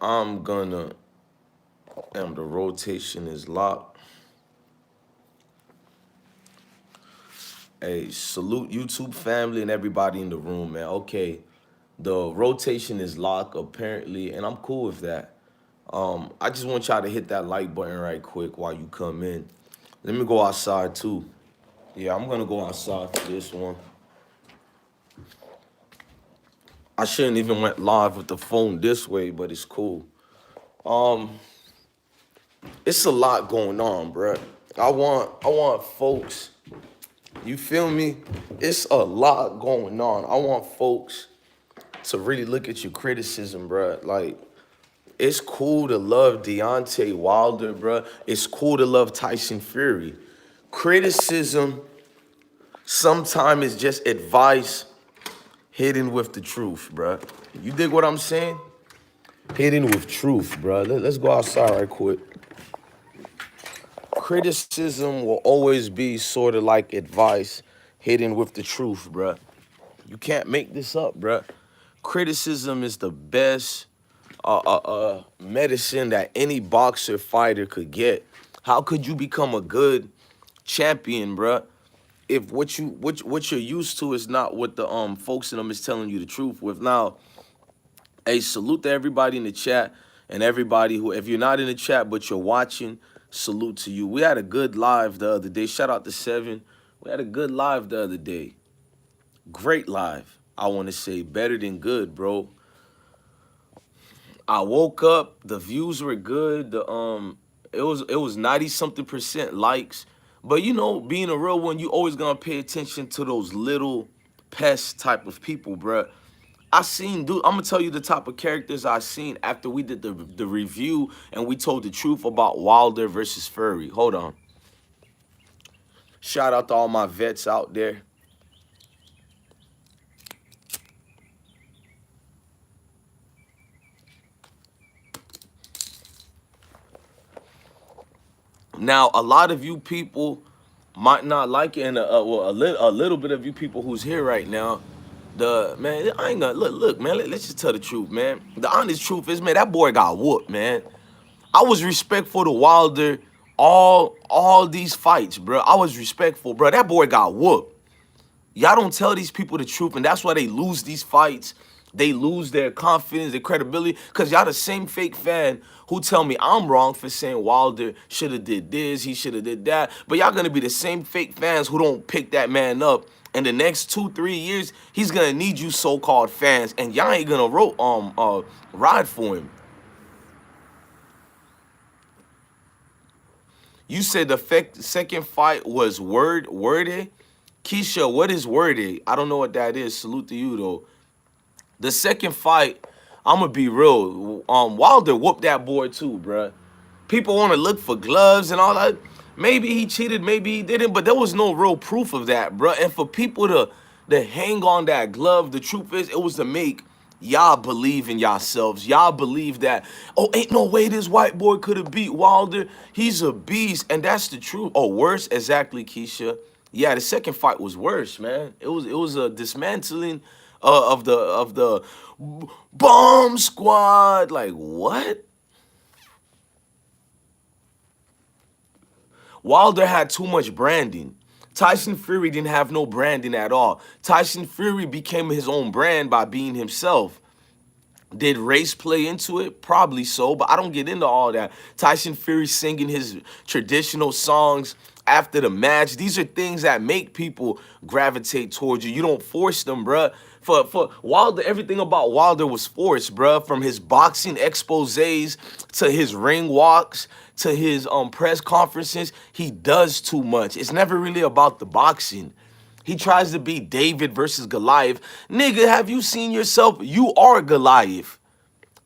I'm gonna, and the rotation is locked. Hey, salute YouTube family and everybody in the room, man. Okay, the rotation is locked apparently, and I'm cool with that. I just want y'all to hit that like button right quick while you come in. Let me go outside too. Yeah, I'm gonna go outside for this one. I shouldn't even went live with the phone this way, but it's cool. Um, it's a lot going on, bruh. I want folks. You feel me? It's a lot going on. I want folks to really look at your criticism, bruh. Like, it's cool to love Deontay Wilder, bruh. It's cool to love Tyson Fury. Criticism sometimes is just advice hidden with the truth, bruh. You dig what I'm saying? Hidden with truth, bruh. Let's go outside right quick. Criticism will always be sort of like advice hidden with the truth, bruh. You can't make this up, bruh. Criticism is the best medicine that any boxer fighter could get. How could you become a good champion, bruh, if what you're used to is not what the folks in them is telling you the truth with? Now, hey, salute to everybody in the chat and everybody who, if you're not in the chat but you're watching, salute to you. We had a good live the other day. Shout out to Seven. We had a good live the other day. Great live. I want to say better than good, bro. I woke up, the views were good. It was 90 something% likes. But you know, being a real one, you always gonna pay attention to those little pest type of people, bruh. I seen, dude, I'm gonna tell you the type of characters I seen after we did the review and we told the truth about Wilder versus Fury. Hold on. Shout out to all my vets out there. Now, a lot of you people might not like it, and well, a little bit of you people who's here right now, the man, I ain't gonna look, man. Let's just tell the truth, man. The honest truth is, man, that boy got whooped, man. I was respectful to Wilder all these fights, bro. I was respectful, bro. That boy got whooped. Y'all don't tell these people the truth, and that's why they lose these fights. They lose their confidence, their credibility, because y'all the same fake fan who tell me I'm wrong for saying Wilder should have did this, he should have did that. But y'all gonna be the same fake fans who don't pick that man up. In the next 2-3 years, he's gonna need you so-called fans, and y'all ain't gonna ride for him. You said the second fight was Wordy? Keisha, what is Wordy? I don't know what that is. Salute to you though. The second fight, I'm gonna be real. Wilder whooped that boy too, bruh. People want to look for gloves and all that. Maybe he cheated, maybe he didn't, but there was no real proof of that, bruh. And for people to hang on that glove, the truth is, it was to make y'all believe in yourselves. Y'all believe that, oh, ain't no way this white boy could have beat Wilder. He's a beast, and that's the truth. Oh, worse, exactly, Keisha. Yeah, the second fight was worse, man. It was a dismantling of the bomb squad. Like what? Wilder had too much branding. Tyson Fury didn't have no branding at all. Tyson Fury became his own brand by being himself. Did race play into it? Probably so, but I don't get into all that. Tyson Fury singing his traditional songs after the match. These are things that make people gravitate towards you. You don't force them, bruh. For Wilder, everything about Wilder was forced, bruh. From his boxing exposés to his ring walks to his press conferences, he does too much. It's never really about the boxing. He tries to be David versus Goliath. Nigga, have you seen yourself? You are Goliath.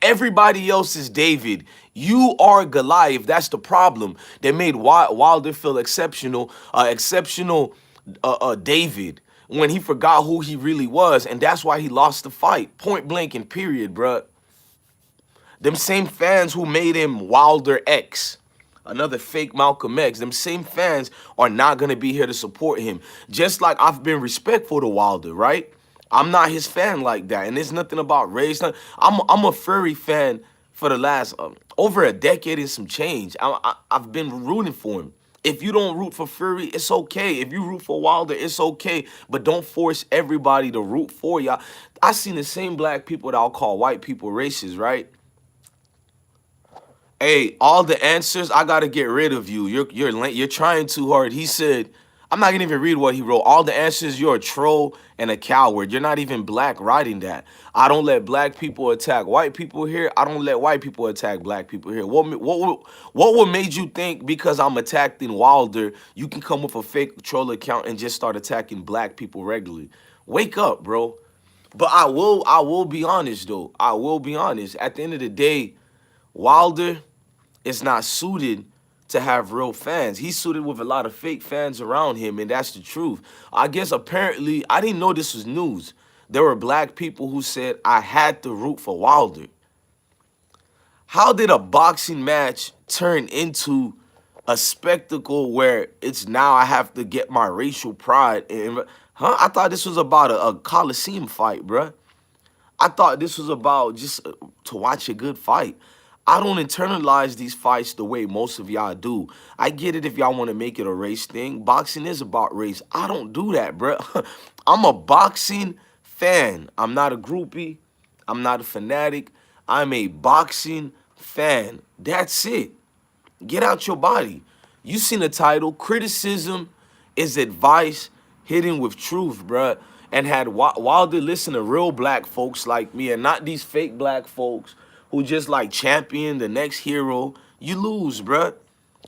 Everybody else is David. You are Goliath. That's the problem. They made Wilder feel exceptional, David, when he forgot who he really was, and that's why he lost the fight. Point blank and period, bruh. Them same fans who made him Wilder X, another fake Malcolm X, them same fans are not going to be here to support him. Just like I've been respectful to Wilder, right? I'm not his fan like that. And there's nothing about race. I'm a Fury fan for the last over a decade and some change. I've been rooting for him. If you don't root for Fury, it's okay. If you root for Wilder, it's okay. But don't force everybody to root for y'all. I seen the same black people that I'll call white people racist, right? Hey, all the answers, I gotta get rid of you. You're trying too hard. He said, I'm not gonna even read what he wrote. All the answers, you're a troll and a coward. You're not even black writing that. I don't let black people attack white people here. I don't let white people attack black people here. What made you think because I'm attacking Wilder, you can come with a fake troll account and just start attacking black people regularly? Wake up, bro. But I will be honest though. I will be honest. At the end of the day, Wilder is not suited to have real fans. He's suited with a lot of fake fans around him, and that's the truth. I guess apparently, I didn't know this was news. There were black people who said I had to root for Wilder. How did a boxing match turn into a spectacle where it's now I have to get my racial pride in? Huh? I thought this was about a Coliseum fight, bruh. I thought this was about just to watch a good fight. I don't internalize these fights the way most of y'all do. I get it if y'all want to make it a race thing. Boxing is about race. I don't do that, bro. I'm a boxing fan. I'm not a groupie. I'm not a fanatic. I'm a boxing fan. That's it. Get out your body. You seen the title. Criticism is advice hidden with truth, bruh. And had Wilder listen to real black folks like me and not these fake black folks who just like champion the next hero, you lose, bruh.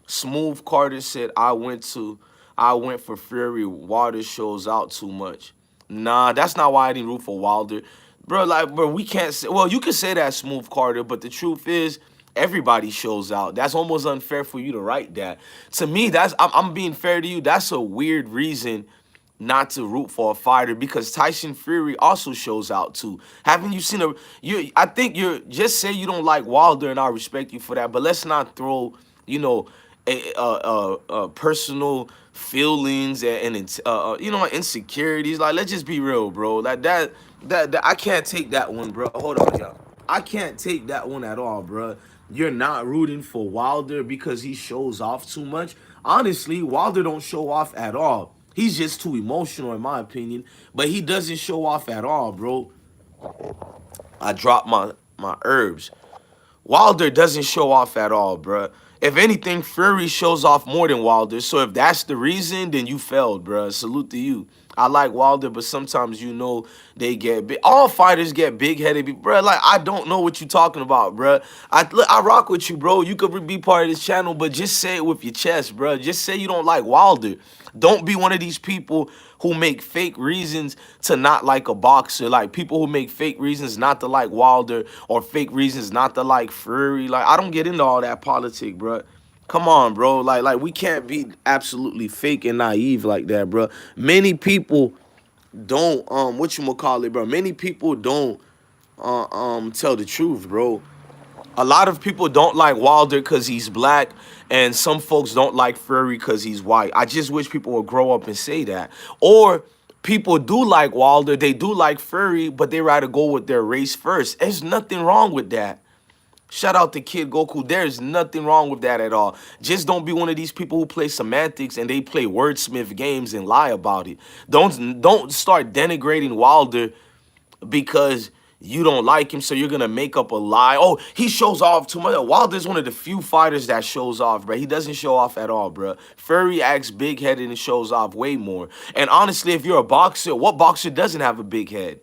Smooth Carter said, I went for Fury. Wilder shows out too much. Nah, that's not why I didn't root for Wilder. Bro, we can't say, well, you can say that, Smooth Carter, but the truth is, everybody shows out. That's almost unfair for you to write that. To me, I'm being fair to you. That's a weird reason not to root for a fighter because Tyson Fury also shows out too. Haven't you seen I think you're just say you don't like Wilder and I respect you for that, but let's not throw, you know, personal feelings and insecurities. Like, let's just be real, bro. Like that I can't take that one, bro. Hold on, y'all. I can't take that one at all, bro. You're not rooting for Wilder because he shows off too much. Honestly, Wilder don't show off at all. He's just too emotional, in my opinion. But he doesn't show off at all, bro. I dropped my herbs. Wilder doesn't show off at all, bruh. If anything, Fury shows off more than Wilder. So if that's the reason, then you failed, bruh. Salute to you. I like Wilder, but sometimes they get big. All fighters get big-headed, bruh. Like, I don't know what you're talking about, bruh. I rock with you, bro. You could be part of this channel, but just say it with your chest, bruh. Just say you don't like Wilder. Don't be one of these people who make fake reasons to not like a boxer. Like people who make fake reasons not to like Wilder or fake reasons not to like Fury. Like, I don't get into all that politics, bro. Come on, bro. Like we can't be absolutely fake and naive like that, bro. Many people don't whatchamacallit, bro. Many people don't tell the truth, bro. A lot of people don't like Wilder because he's black, and some folks don't like Fury because he's white. I just wish people would grow up and say that. Or people do like Wilder, they do like Fury, but they rather go with their race first. There's nothing wrong with that. Shout out to Kid Goku. There's nothing wrong with that at all. Just don't be one of these people who play semantics and they play wordsmith games and lie about it. Don't start denigrating Wilder because you don't like him, so you're gonna make up a lie. Oh, he shows off too much. Wilder's one of the few fighters that shows off, bro. He doesn't show off at all, bro. Fury acts big-headed and shows off way more. And honestly, if you're a boxer, what boxer doesn't have a big head?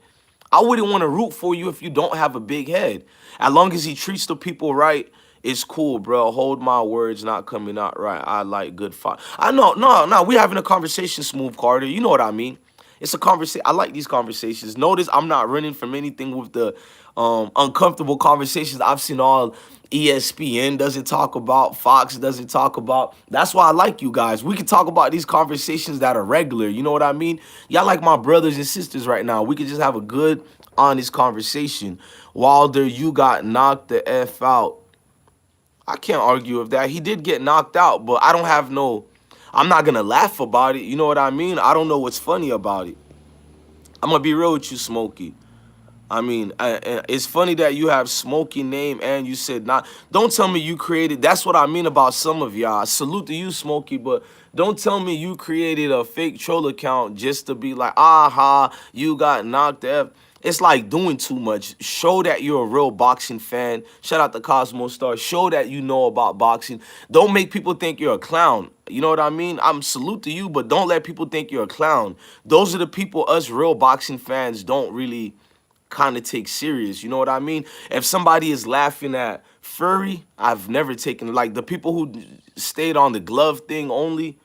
I wouldn't want to root for you if you don't have a big head. As long as he treats the people right, it's cool, bro. Hold my words not coming out right. I like good fight. I know, no, we having a conversation, Smooth Carter. You know what I mean. It's a conversation. I like these conversations. Notice I'm not running from anything with the uncomfortable conversations I've seen all ESPN doesn't talk about, Fox doesn't talk about. That's why I like you guys. We can talk about these conversations that are regular. You know what I mean? Y'all like my brothers and sisters right now. We could just have a good, honest conversation. Wilder, you got knocked the F out. I can't argue with that. He did get knocked out, but I don't have no... I'm not going to laugh about it. You know what I mean? I don't know what's funny about it. I'm going to be real with you, Smokey. I mean, it's funny that you have Smokey name and you said not. Don't tell me you created. That's what I mean about some of y'all. Salute to you, Smokey, but don't tell me you created a fake troll account just to be like, aha, you got knocked out. It's like doing too much. Show that you're a real boxing fan. Shout out to Cosmo Star. Show that you know about boxing. Don't make people think you're a clown. You know what I mean? I'm salute to you, but don't let people think you're a clown. Those are the people us real boxing fans don't really kind of take serious. You know what I mean? If somebody is laughing at Furry, I've never taken like the people who stayed on the glove thing only.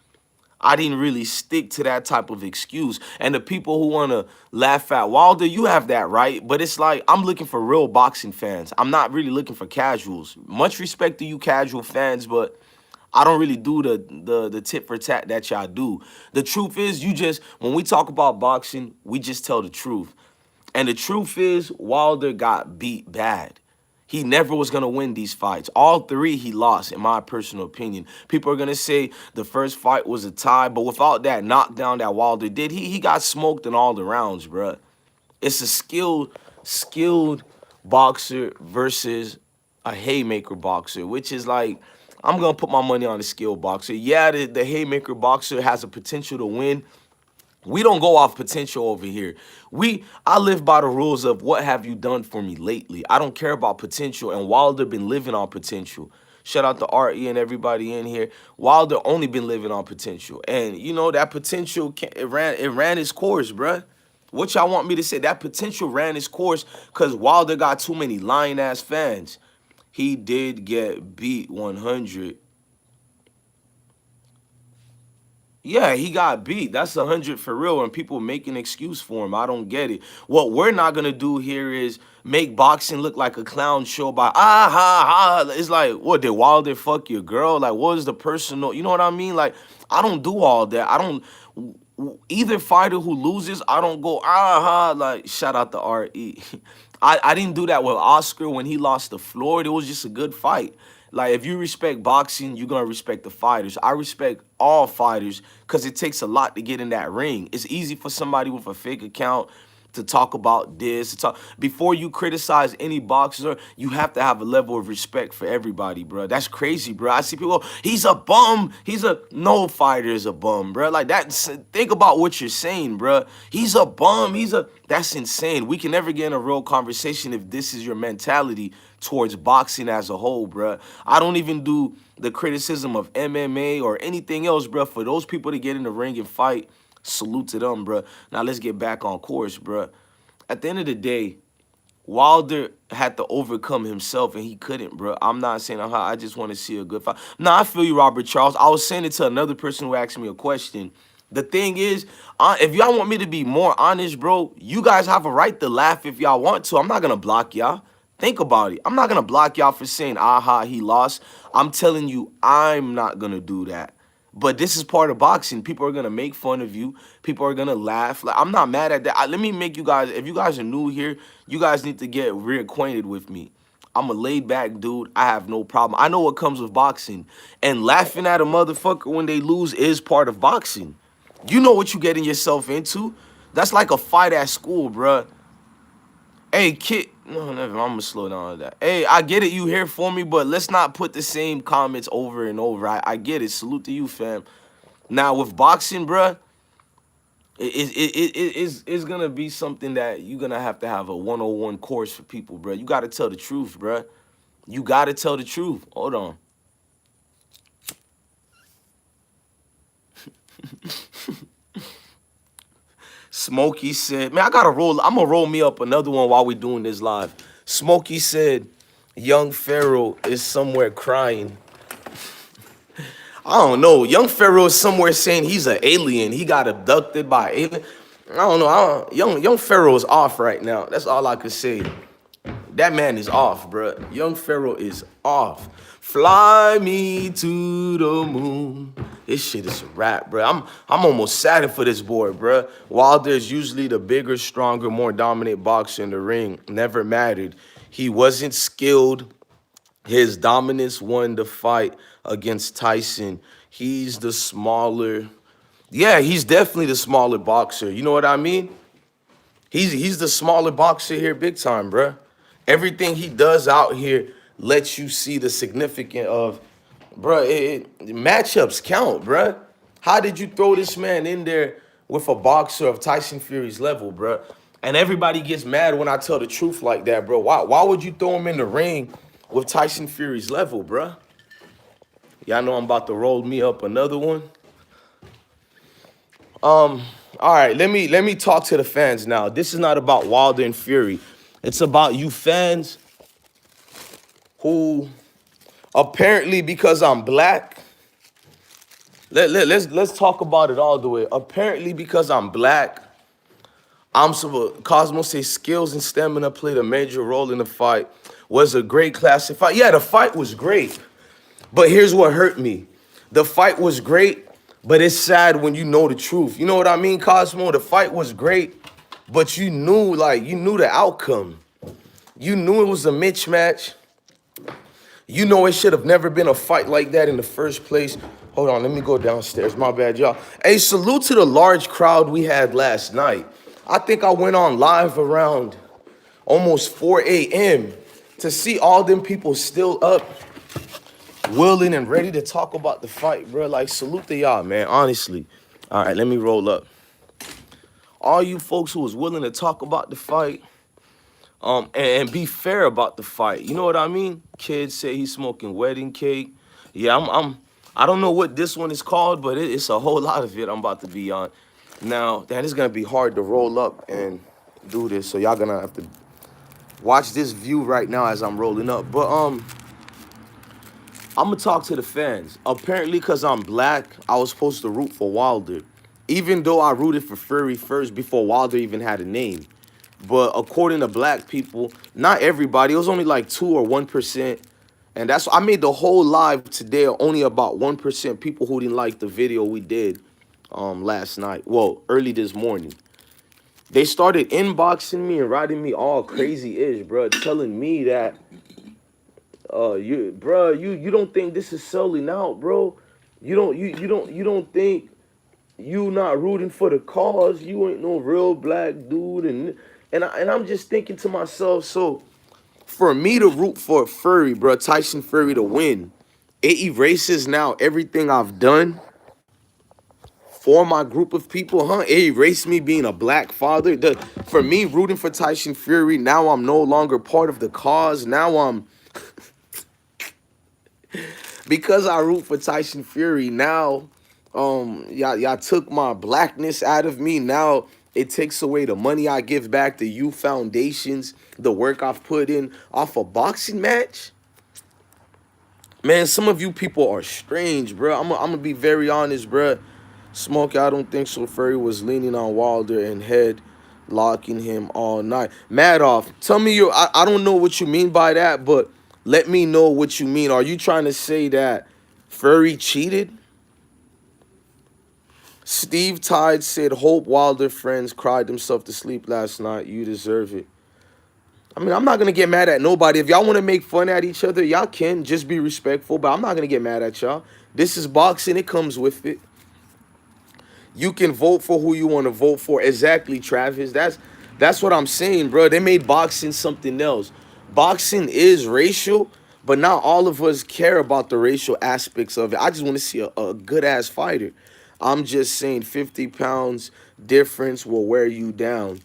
I didn't really stick to that type of excuse. And the people who want to laugh at Wilder, you have that right. But it's like I'm looking for real boxing fans. I'm not really looking for casuals. Much respect to you casual fans, but I don't really do the tit for tat that y'all do. The truth is, you just when we talk about boxing, we just tell the truth. And the truth is, Wilder got beat bad. He never was going to win these fights. All three he lost, in my personal opinion. People are going to say the first fight was a tie, but without that knockdown that Wilder did, he got smoked in all the rounds, bruh. It's a skilled boxer versus a haymaker boxer, which is like, I'm going to put my money on the skilled boxer. Yeah, the haymaker boxer has a potential to win. We don't go off potential over here. I live by the rules of what have you done for me lately. I don't care about potential, and Wilder been living on potential. Shout out to RE and everybody in here. Wilder only been living on potential, and you know that potential it ran its course, bruh. What y'all want me to say? That potential ran its course because Wilder got too many lying ass fans. He did get beat 100. Yeah, he got beat. That's 100 for real, and people make an excuse for him. I don't get it. What we're not gonna do here is make boxing look like a clown show by ha ha. It's like, what, did Wilder fuck your girl? Like, what is the personal? You know what I mean? Like, I don't do all that. I don't. Either fighter who loses, I don't go ha. Like, shout out to RE. I didn't do that with Oscar when he lost to Floyd. It was just a good fight. Like, if you respect boxing, you're going to respect the fighters. I respect all fighters because it takes a lot to get in that ring. It's easy for somebody with a fake account to talk about this. Before you criticize any boxer, you have to have a level of respect for everybody, bro. That's crazy, bro. I see people, he's a bum. No fighter is a bum, bro. Like, think about what you're saying, bro. He's a bum. That's insane. We can never get in a real conversation if this is your mentality towards boxing as a whole, bro. I don't even do the criticism of MMA or anything else, bro. For those people to get in the ring and fight, salute to them, bro. Now let's get back on course, bro. At the end of the day, Wilder had to overcome himself, and he couldn't, bro. I'm not saying I just want to see a good fight. Nah, I feel you, Robert Charles. I was saying it to another person who asked me a question. The thing is, if y'all want me to be more honest, bro, you guys have a right to laugh if y'all want to. I'm not going to block y'all. Think about it. I'm not going to block y'all for saying, aha, he lost. I'm telling you, I'm not going to do that. But this is part of boxing. People are going to make fun of you. People are going to laugh. Like, I'm not mad at that. Let me make you guys, if you guys are new here, you guys need to get reacquainted with me. I'm a laid back dude. I have no problem. I know what comes with boxing. And laughing at a motherfucker when they lose is part of boxing. You know what you're getting yourself into. That's like a fight at school, bruh. Hey, kid. No, never. I'm gonna slow down on that. Hey, I get it. You here for me, but let's not put the same comments over and over. I get it. Salute to you, fam. Now with boxing, bruh, it's gonna be something that you're gonna have to have a 101 course for people, bruh. You gotta tell the truth, bruh. You gotta tell the truth. Hold on. Smokey said, man, I'm gonna roll me up another one while we doing this live. Smokey said, young Pharaoh is somewhere crying. I don't know. Young Pharaoh is somewhere saying he's an alien. He got abducted by an alien. I don't know. Young Pharaoh is off right now. That's all I could say. That man is off, bro. Young Pharaoh is off. Fly me to the moon. This shit is a rap, bro. I'm almost sad for this boy, bro. Wilder's usually the bigger, stronger, more dominant boxer in the ring. Never mattered. He wasn't skilled. His dominance won the fight against Tyson. He's the smaller. Yeah, he's definitely the smaller boxer. You know what I mean? He's the smaller boxer here, big time, bruh. Everything he does out here lets you see the significance of, bruh. Matchups count, bruh. How did you throw this man in there with a boxer of Tyson Fury's level, bruh? And everybody gets mad when I tell the truth like that, bro. Why would you throw him in the ring with Tyson Fury's level, bruh? Y'all know I'm about to roll me up another one. All right, let me talk to the fans now. This is not about Wilder and Fury. It's about you fans who apparently because I'm black. Let's talk about it all the way. Apparently because I'm black, I'm supposed Cosmo says skills and stamina played a major role in the fight. Was a great classic fight. Yeah, the fight was great. But here's what hurt me. The fight was great, but it's sad when you know the truth. You know what I mean, Cosmo? The fight was great, but you knew the outcome. You knew it was a mismatch. You know it should have never been a fight like that in the first place. Hold on, let me go downstairs. My bad, y'all. Hey, salute to the large crowd we had last night. I think I went on live around almost 4 a.m. to see all them people still up, willing and ready to talk about the fight, bro. Like, salute to y'all, man, honestly. All right, let me roll up. All you folks who was willing to talk about the fight, and be fair about the fight. You know what I mean? Kids say he's smoking wedding cake. Yeah, I don't know what this one is called, but it's a whole lot of it I'm about to be on. Now, that is gonna be hard to roll up and do this, so y'all gonna have to watch this view right now as I'm rolling up. But I'm gonna talk to the fans. Apparently, because I'm black, I was supposed to root for Wilder, even though I rooted for Fury first before Wilder even had a name. But according to black people, not everybody, it was only like 2 or 1%. And that's I made the whole live today only about 1% people who didn't like the video we did last night. Well, early this morning. They started inboxing me and writing me all crazy-ish, bro, telling me that you don't think this is selling out, bro. You don't think you not rooting for the cause. You ain't no real black dude, and I'm just thinking to myself, so for me to root for Fury, bro, Tyson Fury to win, it erases now everything I've done for my group of people, huh? It erased me being a black father. For me rooting for Tyson Fury, now I'm no longer part of the cause. Now I'm because I root for Tyson Fury. Now, y'all took my blackness out of me. Now it takes away the money I give back to youth foundations, the work I've put in off a boxing match. Man, some of you people are strange, bro. I'm gonna be very honest, bro. Smokey, I don't think so. Fury was leaning on Wilder and head locking him all night. Madoff, tell me I don't know what you mean by that, but let me know what you mean. Are you trying to say that Fury cheated? Steve Tide said, hope Wilder friends cried themselves to sleep last night. You deserve it. I mean, I'm not going to get mad at nobody. If y'all want to make fun at each other, y'all can. Just be respectful, but I'm not going to get mad at y'all. This is boxing. It comes with it. You can vote for who you want to vote for. Exactly, Travis. That's what I'm saying, bro. They made boxing something else. Boxing is racial, but not all of us care about the racial aspects of it. I just want to see a good-ass fighter. I'm just saying 50 pounds difference will wear you down.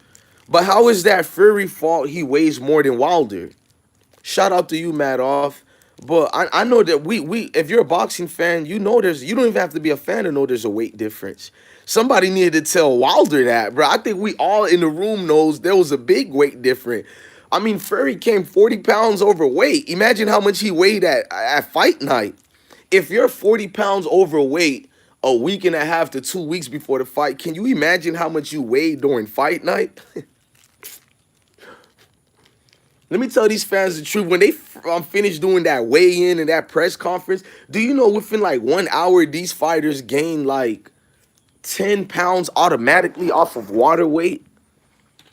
But how is that Fury fault he weighs more than Wilder? Shout out to you, Madoff. But I know that we if you're a boxing fan, you know you don't even have to be a fan to know there's a weight difference. Somebody needed to tell Wilder that, bro. I think we all in the room knows there was a big weight difference. I mean, Fury came 40 pounds overweight. Imagine how much he weighed at fight night. If you're 40 pounds overweight a week and a half to 2 weeks before the fight, can you imagine how much you weighed during fight night? Let me tell these fans the truth. When they finished doing that weigh-in and that press conference, do you know within like 1 hour, these fighters gain like 10 pounds automatically off of water weight?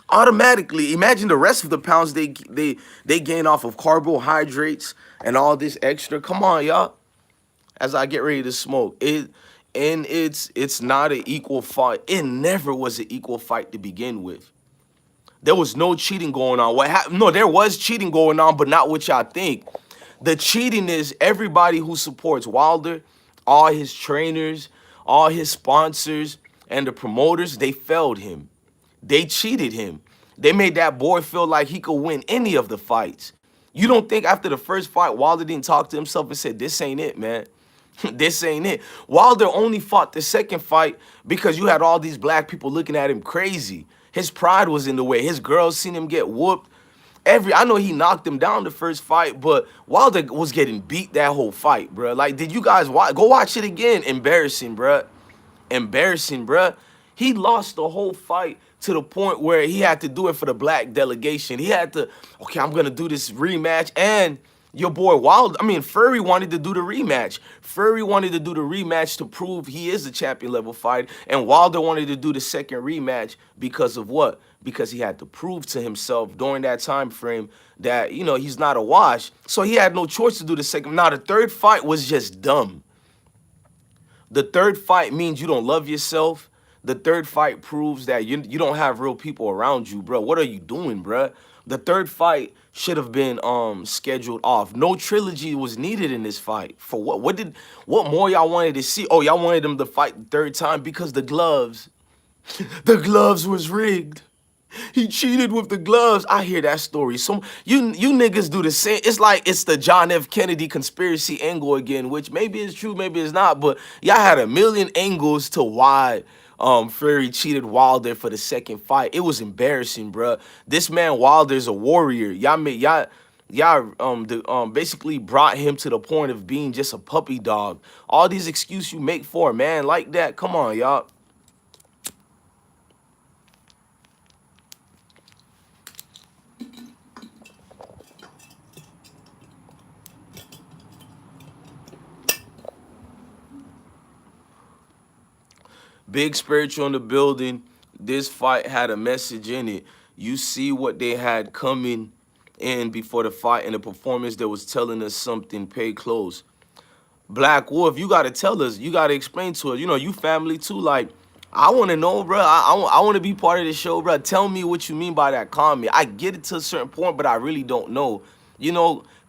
Automatically. Imagine the rest of the pounds they gain off of carbohydrates and all this extra. Come on, y'all. As I get ready to smoke. It's not an equal fight. It never was an equal fight to begin with. There was no cheating going on. No, there was cheating going on, but not what y'all think. The cheating is everybody who supports Wilder, all his trainers, all his sponsors, and the promoters, they failed him. They cheated him. They made that boy feel like he could win any of the fights. You don't think after the first fight, Wilder didn't talk to himself and said, this ain't it, man. This ain't it. Wilder only fought the second fight because you had all these black people looking at him crazy. His pride was in the way. His girls seen him get whooped. I know he knocked him down the first fight, but Wilder was getting beat that whole fight, bro. Like, did you guys watch? Go watch it again. Embarrassing, bro. Embarrassing, bruh. He lost the whole fight to the point where he had to do it for the black delegation. He had to, okay, I'm gonna do this rematch. And your boy Fury wanted to do the rematch. Fury wanted to do the rematch to prove he is a champion level fighter. And Wilder wanted to do the second rematch because of what? Because he had to prove to himself during that time frame that, he's not a wash. So he had no choice to do the second. Now, the third fight was just dumb. The third fight means you don't love yourself. The third fight proves that you don't have real people around you, bro. What are you doing, bro? The third fight should have been scheduled off. No trilogy was needed in this fight. For what? What more y'all wanted to see? Oh, y'all wanted them to fight the third time because the gloves. The gloves was rigged. He cheated with the gloves. I hear that story. So you niggas do the same. It's like it's the John F. Kennedy conspiracy angle again, which maybe it's true, maybe it's not. But y'all had a million angles to why Fury cheated Wilder for the second fight. It was embarrassing, bruh. This man Wilder's a warrior. Y'all basically brought him to the point of being just a puppy dog. All these excuses you make for a man like that, come on, y'all. Big spiritual in the building. This fight had a message in it. You see what they had coming in before the fight and the performance that was telling us something. Pay close. Black Wolf, you got to tell us. You got to explain to us. You family too. Like, I want to know, bro. I want to be part of the show, bro. Tell me what you mean by that comment. I get it to a certain point, but I really don't know.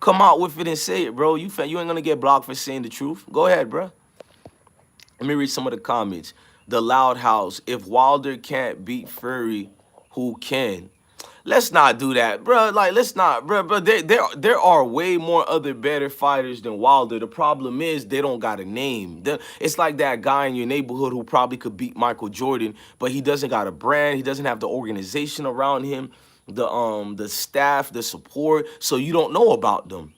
Come out with it and say it, bro. You ain't going to get blocked for saying the truth. Go ahead, bro. Let me read some of the comments. The Loud House. If Wilder can't beat Fury, who can? Let's not do that, bro. Like, let's not, bro. There are way more other better fighters than Wilder. The problem is they don't got a name. It's like that guy in your neighborhood who probably could beat Michael Jordan, but he doesn't got a brand. He doesn't have the organization around him, the staff, the support, so you don't know about them.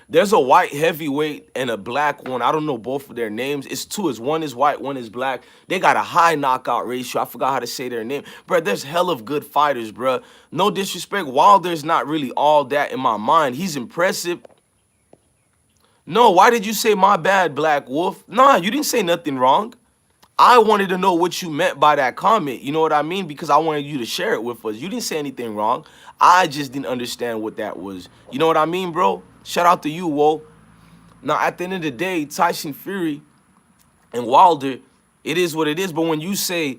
There's a white heavyweight and a black one. I don't know both of their names. It's two. One is white, one is black. They got a high knockout ratio. I forgot how to say their name. Bro, there's hell of good fighters, bro. No disrespect. Wilder's not really all that in my mind. He's impressive. No, why did you say my bad, Black Wolf? Nah, you didn't say nothing wrong. I wanted to know what you meant by that comment. You know what I mean? Because I wanted you to share it with us. You didn't say anything wrong. I just didn't understand what that was. You know what I mean, bro? Shout out to you, Whoa. Now, at the end of the day, Tyson Fury and Wilder, it is what it is. But when you say,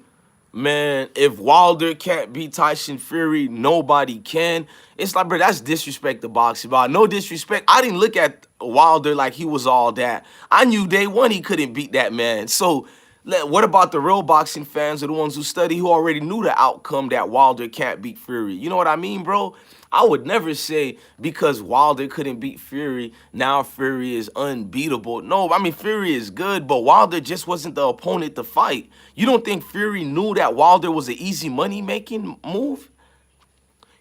man, if Wilder can't beat Tyson Fury, nobody can, it's like, bro, that's disrespect to boxing. But no disrespect. I didn't look at Wilder like he was all that. I knew day one he couldn't beat that man. So what about the real boxing fans or the ones who study who already knew the outcome that Wilder can't beat Fury? You know what I mean, bro? I would never say because Wilder couldn't beat Fury, now Fury is unbeatable. No, I mean, Fury is good, but Wilder just wasn't the opponent to fight. You don't think Fury knew that Wilder was an easy money-making move?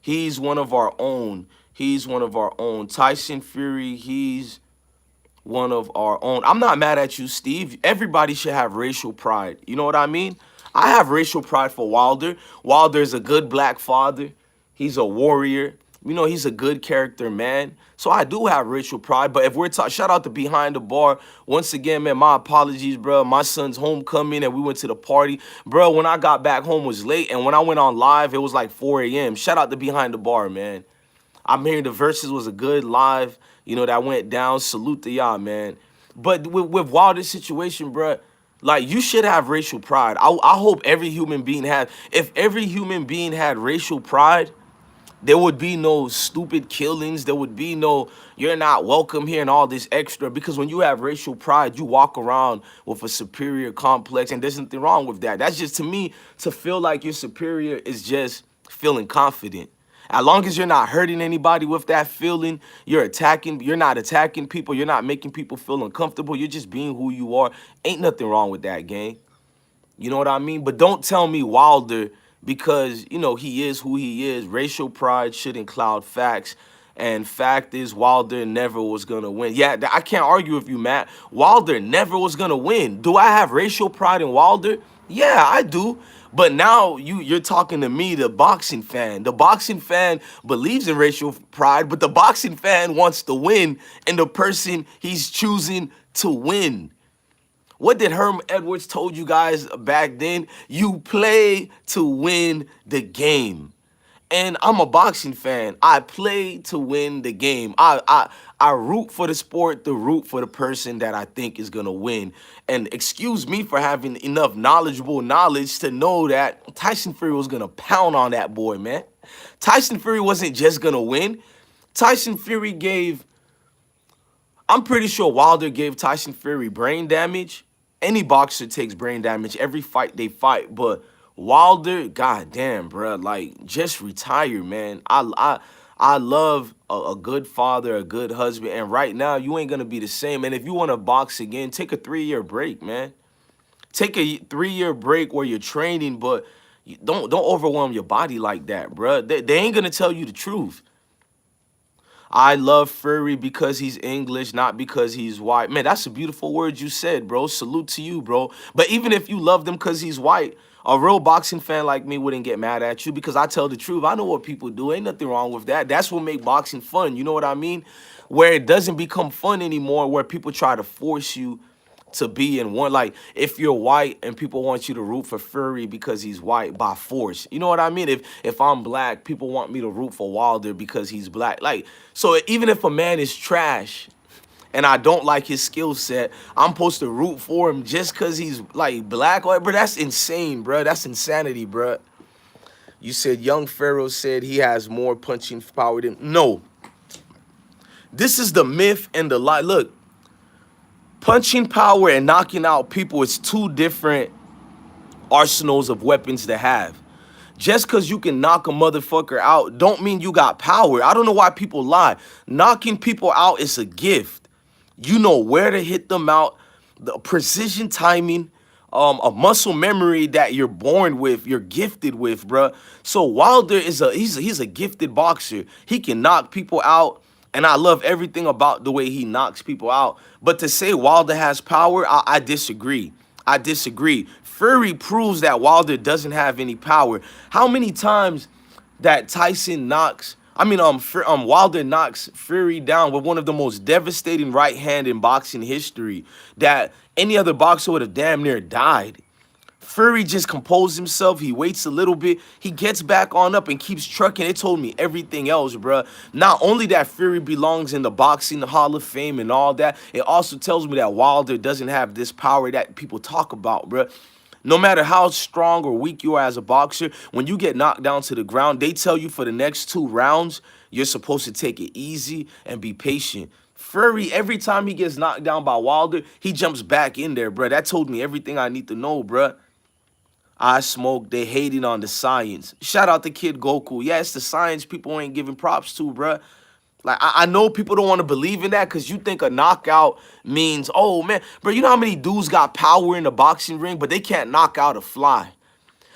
He's one of our own. He's one of our own. Tyson Fury, he's one of our own. I'm not mad at you, Steve. Everybody should have racial pride. You know what I mean? I have racial pride for Wilder. Wilder's a good black father. He's a warrior. He's a good character, man. So I do have racial pride. But if we're talking, shout out to Behind the Bar. Once again, man, my apologies, bro. My son's homecoming and we went to the party. Bro, when I got back home, it was late. And when I went on live, it was like 4 a.m. Shout out to Behind the Bar, man. I'm hearing the Versus was a good live, that went down. Salute to y'all, man. But with Wilder's situation, bro, Like, you should have racial pride. I hope every human being had. If every human being had racial pride, there would be no stupid killings. There would be no "you're not welcome here" and all this extra. Because when you have racial pride, you walk around with a superior complex, and there's nothing wrong with that. That's just, to me, to feel like you're superior is just feeling confident. As long as you're not hurting anybody with that feeling, you're not attacking people, you're not making people feel uncomfortable, you're just being who you are. Ain't nothing wrong with that, gang. You know what I mean? But don't tell me Wilder, because, he is who he is. Racial pride shouldn't cloud facts. And fact is, Wilder never was going to win. Yeah, I can't argue with you, Matt. Wilder never was going to win. Do I have racial pride in Wilder? Yeah, I do. But now you're talking to me, the boxing fan. The boxing fan believes in racial pride, but the boxing fan wants to win, and the person he's choosing to win. What did Herm Edwards told you guys back then? You play to win the game. And I'm a boxing fan. I play to win the game. I root for the sport, to root for the person that I think is gonna win. And excuse me for having enough knowledge to know that Tyson Fury was gonna pound on that boy, man. Tyson Fury wasn't just gonna win. Tyson Fury gave, I'm pretty sure Wilder gave Tyson Fury brain damage. Any boxer takes brain damage every fight they fight, but Wilder, goddamn, bro, like, just retire, man. I love a good father, a good husband, and right now you ain't gonna be the same. And if you want to box again, take a 3-year break, man. Take a 3-year break where you're training, but don't overwhelm your body like that, bro. They ain't gonna tell you the truth. I love Fury because he's English, not because he's white. Man, that's a beautiful word you said, bro. Salute to you, bro. But even if you love him because he's white, a real boxing fan like me wouldn't get mad at you, because I tell the truth. I know what people do. Ain't nothing wrong with that. That's what make boxing fun. You know what I mean? Where it doesn't become fun anymore, where people try to force you to be in one. Like, if you're white and people want you to root for Fury because he's white by force. You know what I mean? If I'm black, people want me to root for Wilder because he's black. Like, so even if a man is trash and I don't like his skill set, I'm supposed to root for him just because he's like black? Like, bro, that's insane, bro. That's insanity, bro. You said young Pharaoh said he has more punching power than... No. This is the myth and the lie. Look, punching power and knocking out people is two different arsenals of weapons to have. Just because you can knock a motherfucker out don't mean you got power. I don't know why people lie. Knocking people out is a gift. You know where to hit them out, the precision timing, a muscle memory that you're born with, you're gifted with, bruh. So Wilder is he's a gifted boxer. He can knock people out, and I love everything about the way he knocks people out. But to say Wilder has power, I disagree. I disagree. Fury proves that Wilder doesn't have any power. How many times that Tyson knocks, Wilder knocks Fury down with one of the most devastating right hand in boxing history, that any other boxer would have damn near died. Fury just composed himself. He waits a little bit. He gets back on up and keeps trucking. It told me everything else, bruh. Not only that Fury belongs in the Boxing Hall of Fame and all that, it also tells me that Wilder doesn't have this power that people talk about, bruh. No matter how strong or weak you are as a boxer, when you get knocked down to the ground, they tell you for the next 2 rounds, you're supposed to take it easy and be patient. Fury, every time he gets knocked down by Wilder, he jumps back in there, bruh. That told me everything I need to know, bruh. I smoke, they hating on the science. Shout out to Kid Goku. Yeah, it's the science people ain't giving props to, bruh. Like, I know people don't want to believe in that because you think a knockout means, oh, man. Bro, you know how many dudes got power in the boxing ring, but they can't knock out a fly?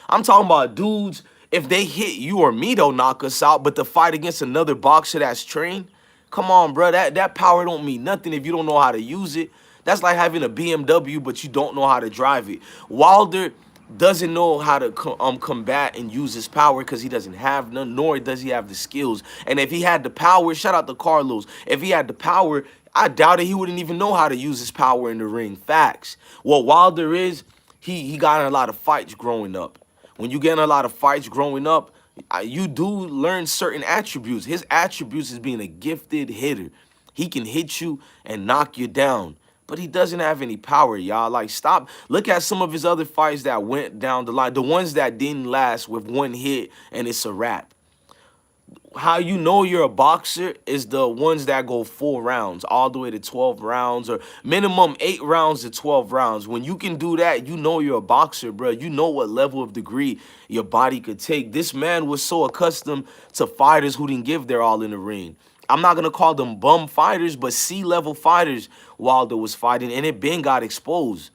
I'm talking about dudes, if they hit you or me, they'll knock us out, but to fight against another boxer that's trained, come on, bro. That power don't mean nothing if you don't know how to use it. That's like having a BMW, but you don't know how to drive it. Wilder doesn't know how to combat and use his power because he doesn't have none, nor does he have the skills. And if he had the power, shout out to Carlos, if he had the power, I doubt it he wouldn't even know how to use his power in the ring. Facts. What Wilder is, he got in a lot of fights growing up. When you get in a lot of fights growing up, you do learn certain attributes. His attributes is being a gifted hitter. He can hit you and knock you down. but he doesn't have any power, y'all. Like, stop. Look at some of his other fights that went down the line. The ones that didn't last with one hit and it's a wrap. How you know you're a boxer is the ones that go 4 rounds, all the way to 12 rounds, or minimum 8 rounds to 12 rounds. When you can do that, you know you're a boxer, bro. You know what level of degree your body could take. This man was so accustomed to fighters who didn't give their all in the ring. I'm not gonna call them bum fighters, but C-level fighters Wilder was fighting, and it been got exposed.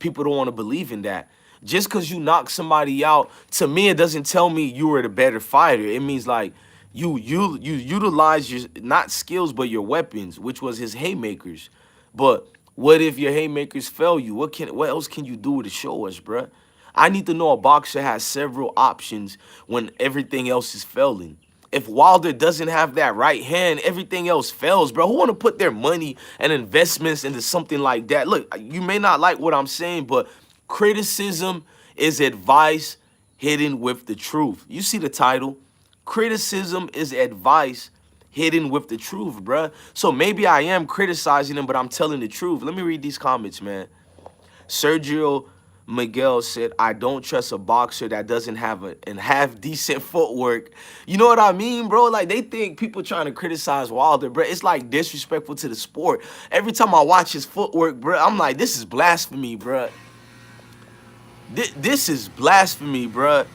People don't want to believe in that. Just because you knock somebody out, to me, it doesn't tell me you were the better fighter. It means like you utilize your not skills but your weapons, which was his haymakers. But what if your haymakers fail you? What else can you do to show us, bruh? I need to know a boxer has several options when everything else is failing. If Wilder doesn't have that right hand, everything else fails, bro. Who want to put their money and investments into something like that? Look, you may not like what I'm saying, but criticism is advice hidden with the truth. You see the title? Criticism is advice hidden with the truth, bruh. So maybe I am criticizing him, but I'm telling the truth. Let me read these comments, man. Sergio Miguel said, I don't trust a boxer that doesn't have half decent footwork. You know what I mean, bro? Like, they think people trying to criticize Wilder, bro. It's like disrespectful to the sport. Every time I watch his footwork, bro, I'm like, this is blasphemy, bro. This is blasphemy, bro.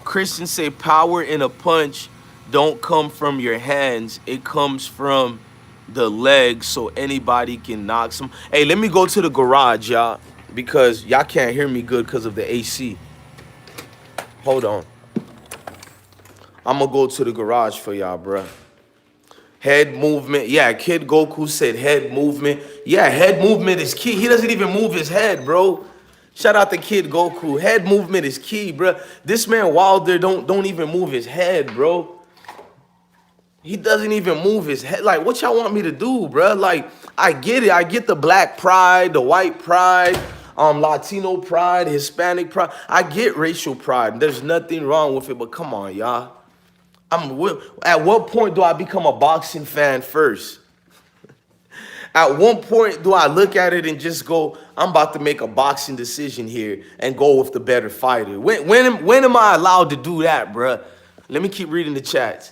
Christians say power in a punch don't come from your hands. It comes from the legs, so anybody can knock some. Hey, let me go to the garage, y'all, because y'all can't hear me good because of the AC. Hold on. I'm going to go to the garage for y'all, bro. Head movement. Yeah, Kid Goku said head movement. Yeah, head movement is key. He doesn't even move his head, bro. Shout out to Kid Goku. Head movement is key, bro. This man Wilder don't even move his head, bro. He doesn't even move his head. Like, what y'all want me to do, bro? Like, I get it. I get the black pride, the white pride, Latino pride, Hispanic pride. I get racial pride. There's nothing wrong with it, but come on, y'all. At what point do I become a boxing fan first? At one point, do I look at it and just go, I'm about to make a boxing decision here and go with the better fighter? When am I allowed to do that, bruh? Let me keep reading the chats.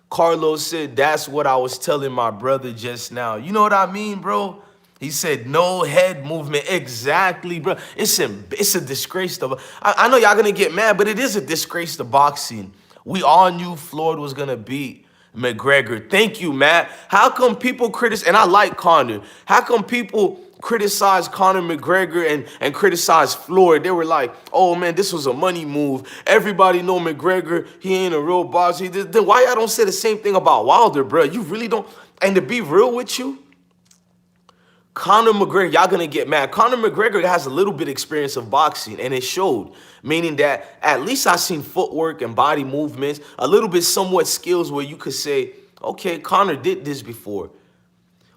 Carlos said, that's what I was telling my brother just now. You know what I mean, bro? He said, no head movement. Exactly, bro. It's a disgrace to... I know y'all going to get mad, but it is a disgrace to boxing. We all knew Floyd was going to beat McGregor. Thank you, Matt. How come people criticize... And I like Conor. How come people criticize Conor McGregor and criticize Floyd? They were like, oh, man, this was a money move. Everybody know McGregor. He ain't a real boxer. Then why y'all don't say the same thing about Wilder, bro? You really don't... And to be real with you, Conor McGregor, y'all gonna get mad. Conor McGregor has a little bit of experience of boxing, and it showed. Meaning that at least I seen footwork and body movements, a little bit somewhat skills where you could say, okay, Conor did this before.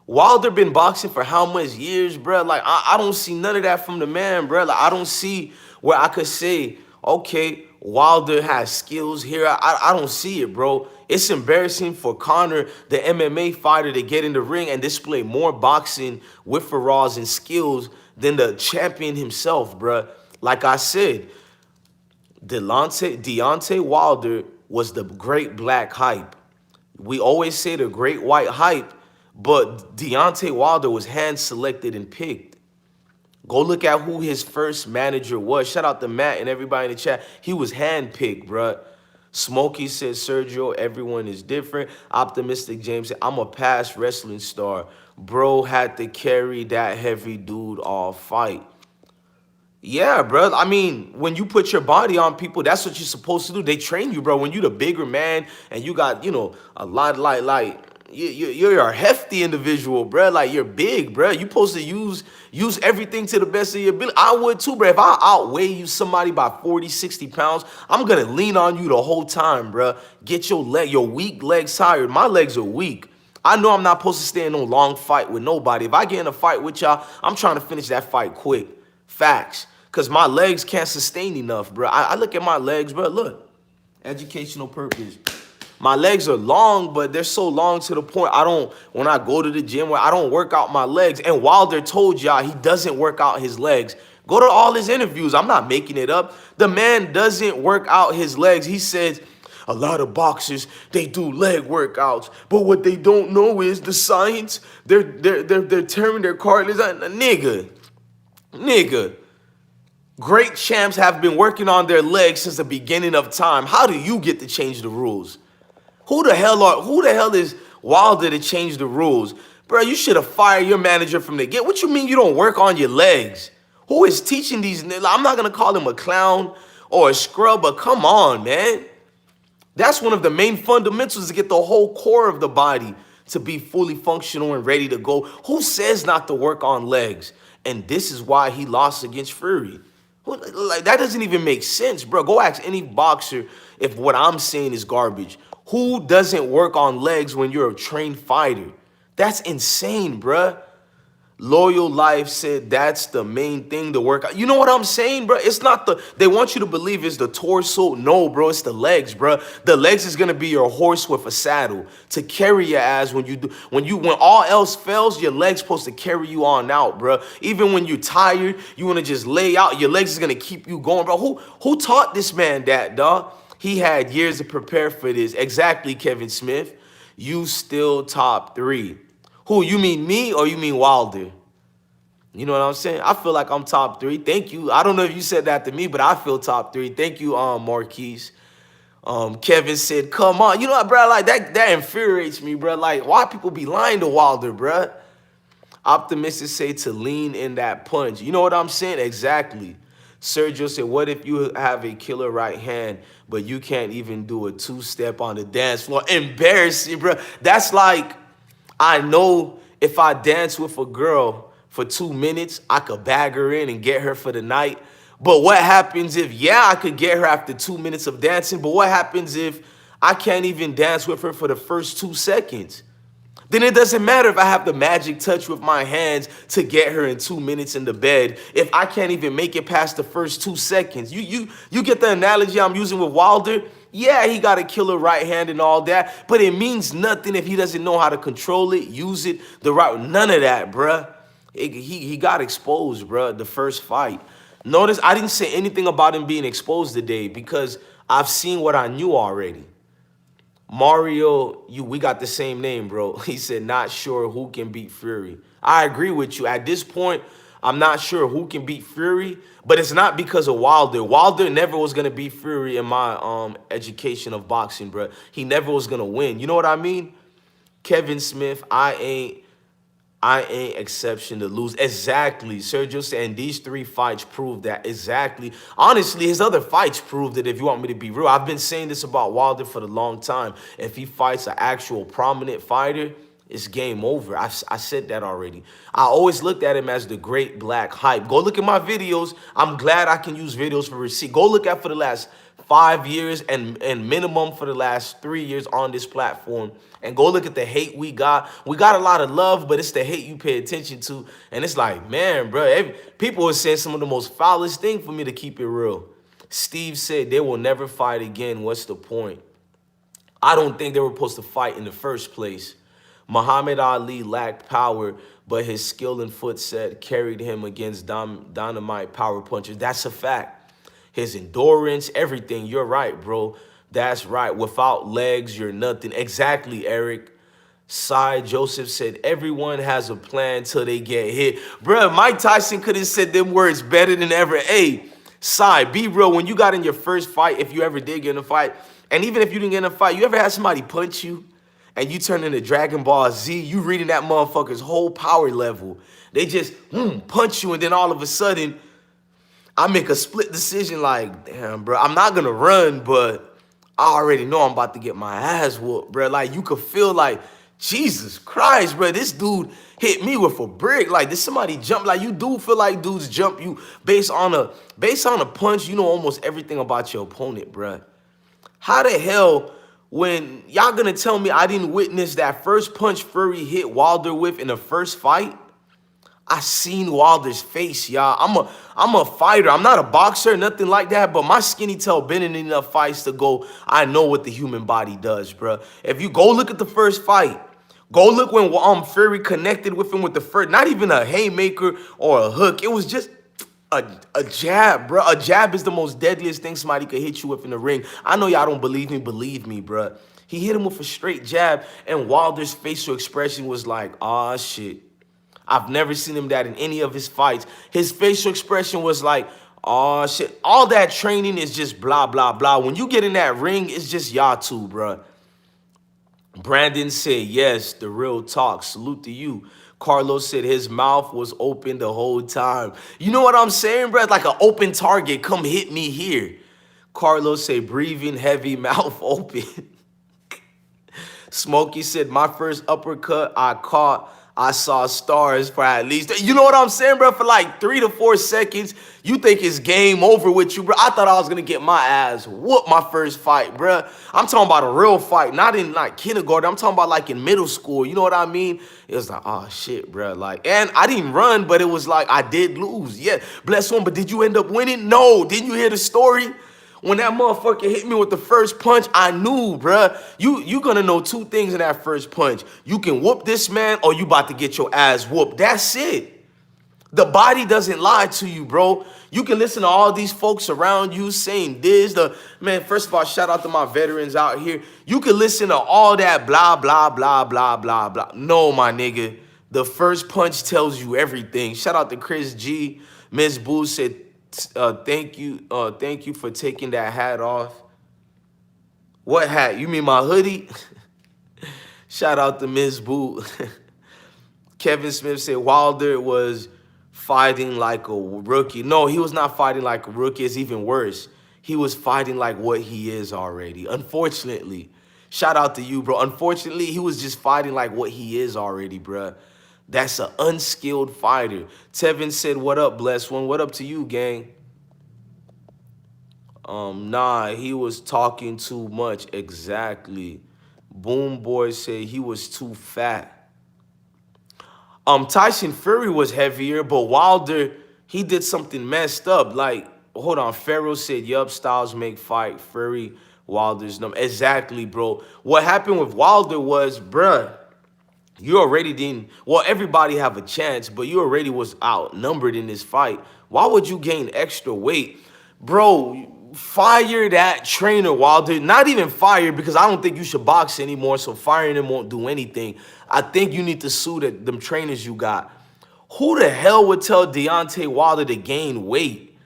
Wilder been boxing for how much years, bro? Like, I don't see none of that from the man, bro. Like, I don't see where I could say, okay, Wilder has skills here. I don't see it, bro. It's embarrassing for Conor, the MMA fighter, to get in the ring and display more boxing with Pharaohs and skills than the champion himself, bro. Like I said, Deontay Wilder was the great black hype. We always say the great white hype, but Deontay Wilder was hand-selected and picked. Go look at who his first manager was. Shout out to Matt and everybody in the chat. He was hand-picked, bruh. Smokey said, Sergio, everyone is different. Optimistic James said, I'm a past wrestling star. Bro had to carry that heavy dude all fight. Yeah, bro. I mean, when you put your body on people, that's what you're supposed to do. They train you, bro. When you the bigger man and you got, you know, a lot you're a hefty individual, bro. Like, you're big, bro. You supposed to use everything to the best of your ability. I would too, bro. If I outweigh you somebody by 40, 60 pounds, I'm going to lean on you the whole time, bro. Get your weak legs tired. My legs are weak. I know I'm not supposed to stay in no long fight with nobody. If I get in a fight with y'all, I'm trying to finish that fight quick. Facts. Because my legs can't sustain enough, bro. I look at my legs, bro. Look. Educational purpose. My legs are long, but they're so long to the point when I go to the gym, where I don't work out my legs. And Wilder told y'all he doesn't work out his legs. Go to all his interviews. I'm not making it up. The man doesn't work out his legs. He says, a lot of boxers, they do leg workouts, but what they don't know is the science. They're tearing their cartilage. Nigga. Great champs have been working on their legs since the beginning of time. How do you get to change the rules? Who the hell is Wilder to change the rules? Bro, you should have fired your manager from the get. What you mean you don't work on your legs? Who is teaching these? I'm not going to call him a clown or a scrub, but come on, man. That's one of the main fundamentals to get the whole core of the body to be fully functional and ready to go. Who says not to work on legs? And this is why he lost against Fury. Like, that doesn't even make sense, bro. Go ask any boxer if what I'm saying is garbage. Who doesn't work on legs when you're a trained fighter? That's insane, bruh. Loyal Life said that's the main thing to work out. You know what I'm saying, bro? It's not they want you to believe it's the torso. No, bro, it's the legs, bro. The legs is gonna be your horse with a saddle to carry your ass when all else fails, your legs supposed to carry you on out, bro. Even when you're tired, you wanna just lay out, your legs is gonna keep you going, bro. Who taught this man that, dog? He had years to prepare for this. Exactly, Kevin Smith. You still top 3. Who, you mean me or you mean Wilder? You know what I'm saying? I feel like I'm top 3. Thank you. I don't know if you said that to me, but I feel top 3. Thank you, Marquise. Kevin said, come on. You know what, bro? Like, that infuriates me, bro. Like, why people be lying to Wilder, bro? Optimistic say to lean in that punch. You know what I'm saying? Exactly. Sergio said, what if you have a killer right hand, but you can't even do a 2-step on the dance floor? Embarrassing, bro. That's like, I know if I dance with a girl for 2 minutes, I could bag her in and get her for the night. But what happens if, yeah, I could get her after 2 minutes of dancing, but what happens if I can't even dance with her for the first 2 seconds? Then it doesn't matter if I have the magic touch with my hands to get her in 2 minutes in the bed if I can't even make it past the first 2 seconds. You get the analogy I'm using with Wilder? Yeah, he got a killer right hand and all that, but it means nothing if he doesn't know how to control it, use it the right way. None of that, bruh. He got exposed, bruh, the first fight. Notice I didn't say anything about him being exposed today because I've seen what I knew already. Mario, we got the same name, bro. He said, not sure who can beat Fury. I agree with you. At this point, I'm not sure who can beat Fury, but it's not because of Wilder. Wilder never was going to beat Fury in my education of boxing, bro. He never was going to win. You know what I mean? Kevin Smith, I ain't exception to lose. Exactly. Sergio said, and these 3 fights prove that. Exactly. Honestly, his other fights proved it, if you want me to be real. I've been saying this about Wilder for a long time. If he fights an actual prominent fighter, it's game over. I said that already. I always looked at him as the great black hype. Go look at my videos. I'm glad I can use videos for receipt. Go look at for the last 5 years and minimum for the last 3 years on this platform. And go look at the hate we got. We got a lot of love, but it's the hate you pay attention to. And it's like, man, bro, people are saying some of the most foulest thing for me to keep it real. Steve said they will never fight again. What's the point? I don't think they were supposed to fight in the first place. Muhammad Ali lacked power, but his skill and foot set carried him against dynamite power punchers. That's a fact. His endurance, everything. You're right, bro. That's right. Without legs, you're nothing. Exactly, Eric. Cy Joseph said, everyone has a plan till they get hit. Bruh, Mike Tyson could have said them words better than ever. Hey, Cy, be real. When you got in your first fight, if you ever did get in a fight, and even if you didn't get in a fight, you ever had somebody punch you and you turn into Dragon Ball Z, you reading that motherfucker's whole power level. They just punch you, and then all of a sudden, I make a split decision like, damn, bro, I'm not going to run, but I already know I'm about to get my ass whooped, bro. Like, you could feel like, Jesus Christ, bro, this dude hit me with a brick. Like, did somebody jump? Like, you do feel like dudes jump you based on a punch. You know almost everything about your opponent, bro. How the hell, when y'all gonna tell me I didn't witness that first punch Fury hit Wilder with in the first fight? I seen Wilder's face, y'all. I'm a fighter. I'm not a boxer, nothing like that, but my skinny tail been in enough fights to go, I know what the human body does, bro. If you go look at the first fight, go look when Fury connected with him with the first, not even a haymaker or a hook. It was just a jab, bro. A jab is the most deadliest thing somebody could hit you with in the ring. I know y'all don't believe me, bro. He hit him with a straight jab, and Wilder's facial expression was like, "Ah, shit." I've never seen him that in any of his fights. His facial expression was like, "Oh, shit." All that training is just blah, blah, blah. When you get in that ring, it's just y'all two, bro. Brandon said, yes, the real talk. Salute to you. Carlos said his mouth was open the whole time. You know what I'm saying, bro? Like an open target. Come hit me here. Carlos said, breathing heavy, mouth open. Smokey said, my first uppercut I caught, I saw stars for at least, you know what I'm saying, bro? For like 3 to 4 seconds, you think it's game over with you, bro. I thought I was going to get my ass whooped my first fight, bro. I'm talking about a real fight, not in like kindergarten. I'm talking about like in middle school. You know what I mean? It was like, oh, shit, bro. Like, and I didn't run, but it was like I did lose. Yeah, bless one. But did you end up winning? No. Didn't you hear the story? When that motherfucker hit me with the first punch, I knew, bruh. You gonna know 2 things in that first punch. You can whoop this man or you about to get your ass whooped. That's it. The body doesn't lie to you, bro. You can listen to all these folks around you saying this. Man, first of all, shout out to my veterans out here. You can listen to all that blah, blah, blah, blah, blah, blah. No, my nigga. The first punch tells you everything. Shout out to Chris G. Miss Boo said, thank you for taking that hat off. What hat? You mean my hoodie? Shout out to Miss Boo. Kevin Smith said Wilder was fighting like a rookie. No, he was not fighting like a rookie. It's even worse. He was fighting like what he is already. Unfortunately. Shout out to you, bro. Unfortunately, he was just fighting like what he is already, bro. That's an unskilled fighter. Tevin said, what up, blessed one? What up to you, gang? Nah, he was talking too much. Exactly. Boom Boy said he was too fat. Tyson Fury was heavier, but Wilder, he did something messed up. Like, hold on. Pharaoh said, yup, styles make fight. Fury, Wilder's number. Exactly, bro. What happened with Wilder was, bruh, you already didn't, well, everybody have a chance, but you already was outnumbered in this fight. Why would you gain extra weight? Bro, fire that trainer, Wilder. Not even fire, because I don't think you should box anymore, so firing him won't do anything. I think you need to sue them trainers you got. Who the hell would tell Deontay Wilder to gain weight?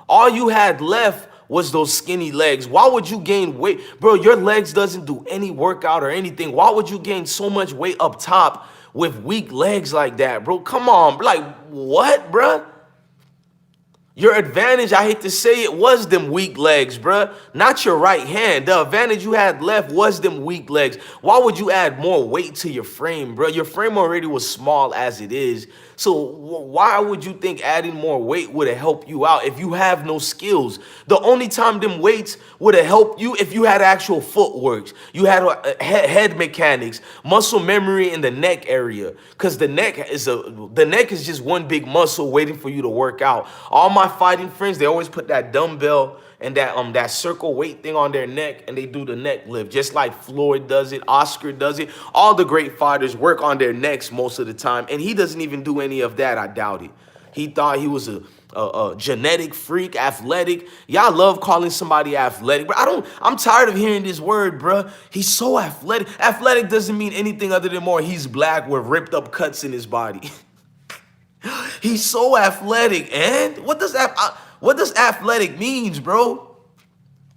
All you had left was those skinny legs. Why would you gain weight? Bro, your legs doesn't do any workout or anything. Why would you gain so much weight up top with weak legs like that, bro? Come on. Like, what, bro? Your advantage, I hate to say it, was them weak legs, bruh. Not your right hand. The advantage you had left was them weak legs. Why would you add more weight to your frame, bruh? Your frame already was small as it is. So why would you think adding more weight would have helped you out if you have no skills? The only time them weights would have helped you if you had actual footwork. You had head mechanics, muscle memory in the neck area. Because the neck is just one big muscle waiting for you to work out. All my fighting friends, they always put that dumbbell and that circle weight thing on their neck, and they do the neck lift, just like Floyd does it, Oscar does it. All the great fighters work on their necks most of the time, and he doesn't even do any of that. I doubt it. He thought he was a genetic freak, athletic. Y'all love calling somebody athletic, but I'm tired of hearing this word, bruh. He's so athletic. Athletic doesn't mean anything other than more he's black with ripped up cuts in his body. He's so athletic, and what does athletic means, bro?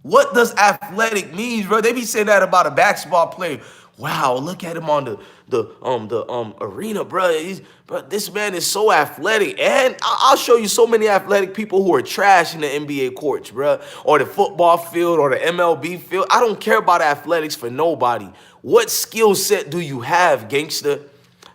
What does athletic means, bro? They be saying that about a basketball player. Wow, look at him on the arena, bro. This man is so athletic, and I'll show you so many athletic people who are trash in the NBA courts, bro, or the football field, or the MLB field. I don't care about athletics for nobody. What skill set do you have, gangster?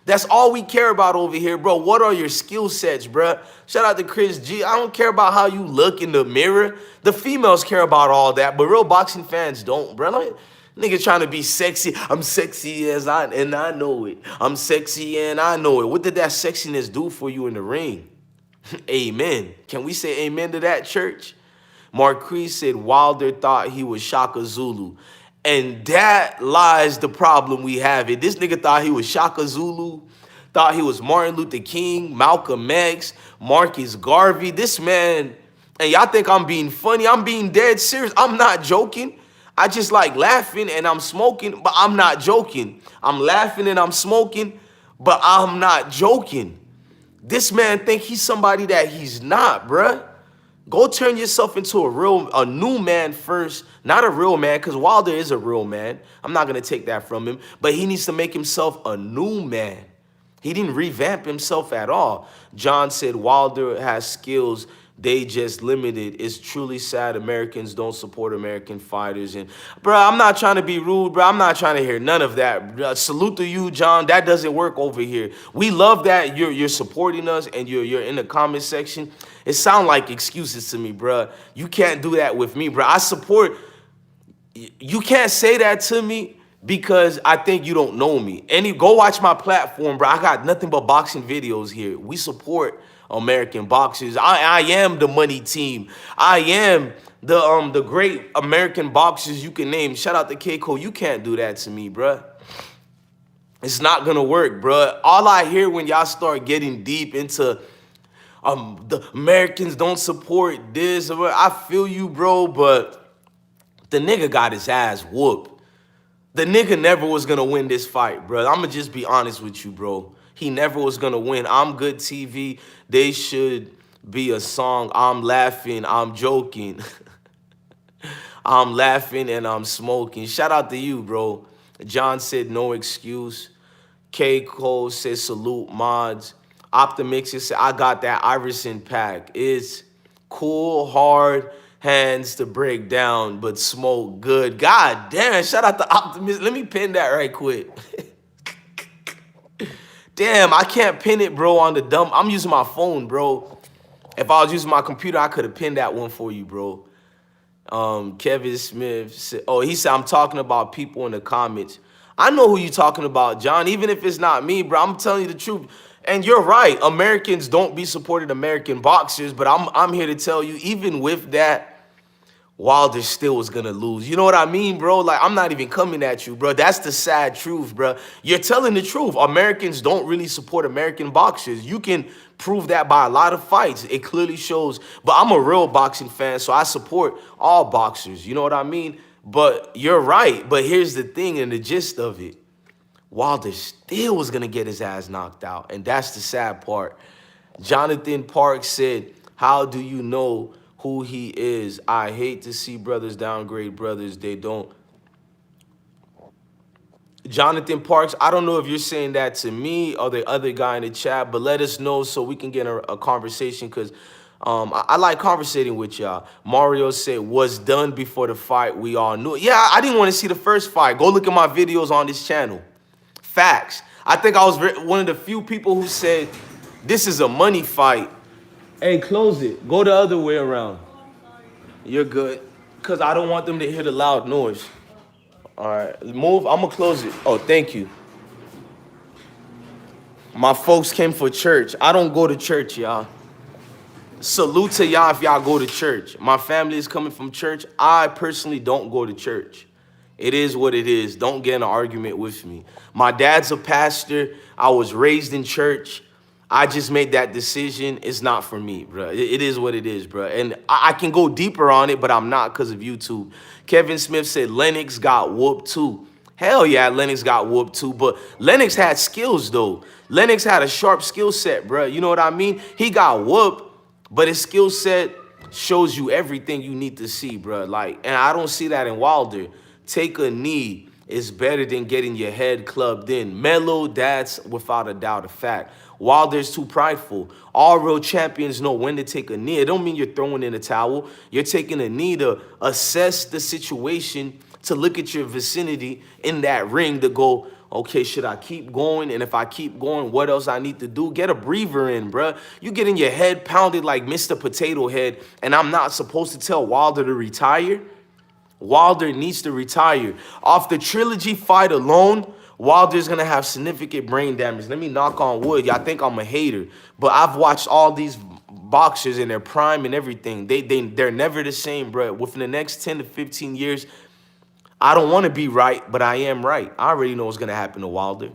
That's all we care about over here, bro. What are your skill sets, bro? Shout out to Chris G. I don't care about how you look in the mirror. The females care about all that, but real boxing fans don't, bro. Like, nigga trying to be sexy. I'm sexy and I know it. I'm sexy and I know it. What did that sexiness do for you in the ring? Amen. Can we say amen to that, church? Marquise said Wilder thought he was Shaka Zulu. And that lies the problem we have. This nigga thought he was Shaka Zulu, thought he was Martin Luther King, Malcolm X, Marcus Garvey. This man, and y'all think I'm being funny. I'm being dead serious. I'm not joking. I just like laughing and I'm smoking, but I'm not joking. I'm laughing and I'm smoking, but I'm not joking. This man think he's somebody that he's not, bruh. Go turn yourself into a new man first. Not a real man, because Wilder is a real man. I'm not going to take that from him. But he needs to make himself a new man. He didn't revamp himself at all. John said Wilder has skills. They just limited. It's truly sad Americans don't support American fighters. And, bro, I'm not trying to be rude, bro. I'm not trying to hear none of that. Salute to you, John. That doesn't work over here. We love that you're supporting us and you're in the comment section. It sounds like excuses to me, bro. You can't do that with me, bro. I support. You can't say that to me because I think you don't know me. Go watch my platform, bro. I got nothing but boxing videos here. We support American boxers. I am the money team. I am the great American boxers you can name. Shout out to Keiko. You can't do that to me, bro. It's not gonna work, bro. All I hear when y'all start getting deep into the Americans don't support this. I feel you, bro, but the nigga got his ass whooped. The nigga never was gonna win this fight, bro. I'm gonna just be honest with you, bro. He never was gonna win. I'm Good TV. They should be a song. I'm laughing. I'm joking. I'm laughing and I'm smoking. Shout out to you, bro. John said no excuse. K. Cole said salute mods. Optimix said I got that Iverson pack. It's cool, hard hands to break down, but smoke good. God damn, shout out to Optimist. Let me pin that right quick. Damn, I can't pin it, bro, on the dumb. I'm using my phone, bro. If I was using my computer, I could have pinned that one for you, bro. Kevin Smith said, oh, he said, I'm talking about people in the comments. I know who you talking about, John, even if it's not me, bro. I'm telling you the truth. And you're right. Americans don't be supporting American boxers, but I'm here to tell you, even with that, Wilder still was gonna lose. You know what I mean, bro? Like, I'm not even coming at you, bro. That's the sad truth, bro. You're telling the truth. Americans don't really support American boxers. You can prove that by a lot of fights. It clearly shows. But I'm a real boxing fan, so I support all boxers. You know what I mean? But you're right. But here's the thing and the gist of it. Wilder still was gonna get his ass knocked out. And that's the sad part. Jonathan Park said, how do you know who he is? I hate to see brothers downgrade brothers. They don't. Jonathan Parks, I don't know if you're saying that to me or the other guy in the chat, but let us know so we can get a conversation because I like conversating with y'all. Mario said, was done before the fight. We all knew it. Yeah, I didn't want to see the first fight. Go look at my videos on this channel. Facts. I think I was one of the few people who said, this is a money fight. Hey, close it. Go the other way around. You're good. Because I don't want them to hear the loud noise. All right, move. I'm going to close it. Oh, thank you. My folks came for church. I don't go to church, y'all. Salute to y'all if y'all go to church. My family is coming from church. I personally don't go to church. It is what it is. Don't get in an argument with me. My dad's a pastor. I was raised in church. I just made that decision. It's not for me, bro. It is what it is, bro. And I can go deeper on it, but I'm not because of YouTube. Kevin Smith said Lennox got whooped too. Hell yeah, Lennox got whooped too. But Lennox had skills, though. Lennox had a sharp skill set, bro. You know what I mean? He got whooped, but his skill set shows you everything you need to see, bro. Like, and I don't see that in Wilder. Take a knee is better than getting your head clubbed in. Mellow, that's without a doubt a fact. Wilder's too prideful. All real champions know when to take a knee. It don't mean you're throwing in a towel. You're taking a knee to assess the situation, to look at your vicinity in that ring to go, Okay, should I keep going? And if I keep going, what else I need to do? Get a breather in, bruh. You getting your head pounded like Mr. Potato Head, and I'm not supposed to tell Wilder to retire? Wilder needs to retire. Off the trilogy fight alone, Wilder's gonna have significant brain damage. Let me knock on wood. Y'all think I'm a hater, but I've watched all these boxers in their prime and everything. They're never the same, bro. Within the next 10 to 15 years, I don't want to be right, but I am right. I already know what's gonna happen to Wilder.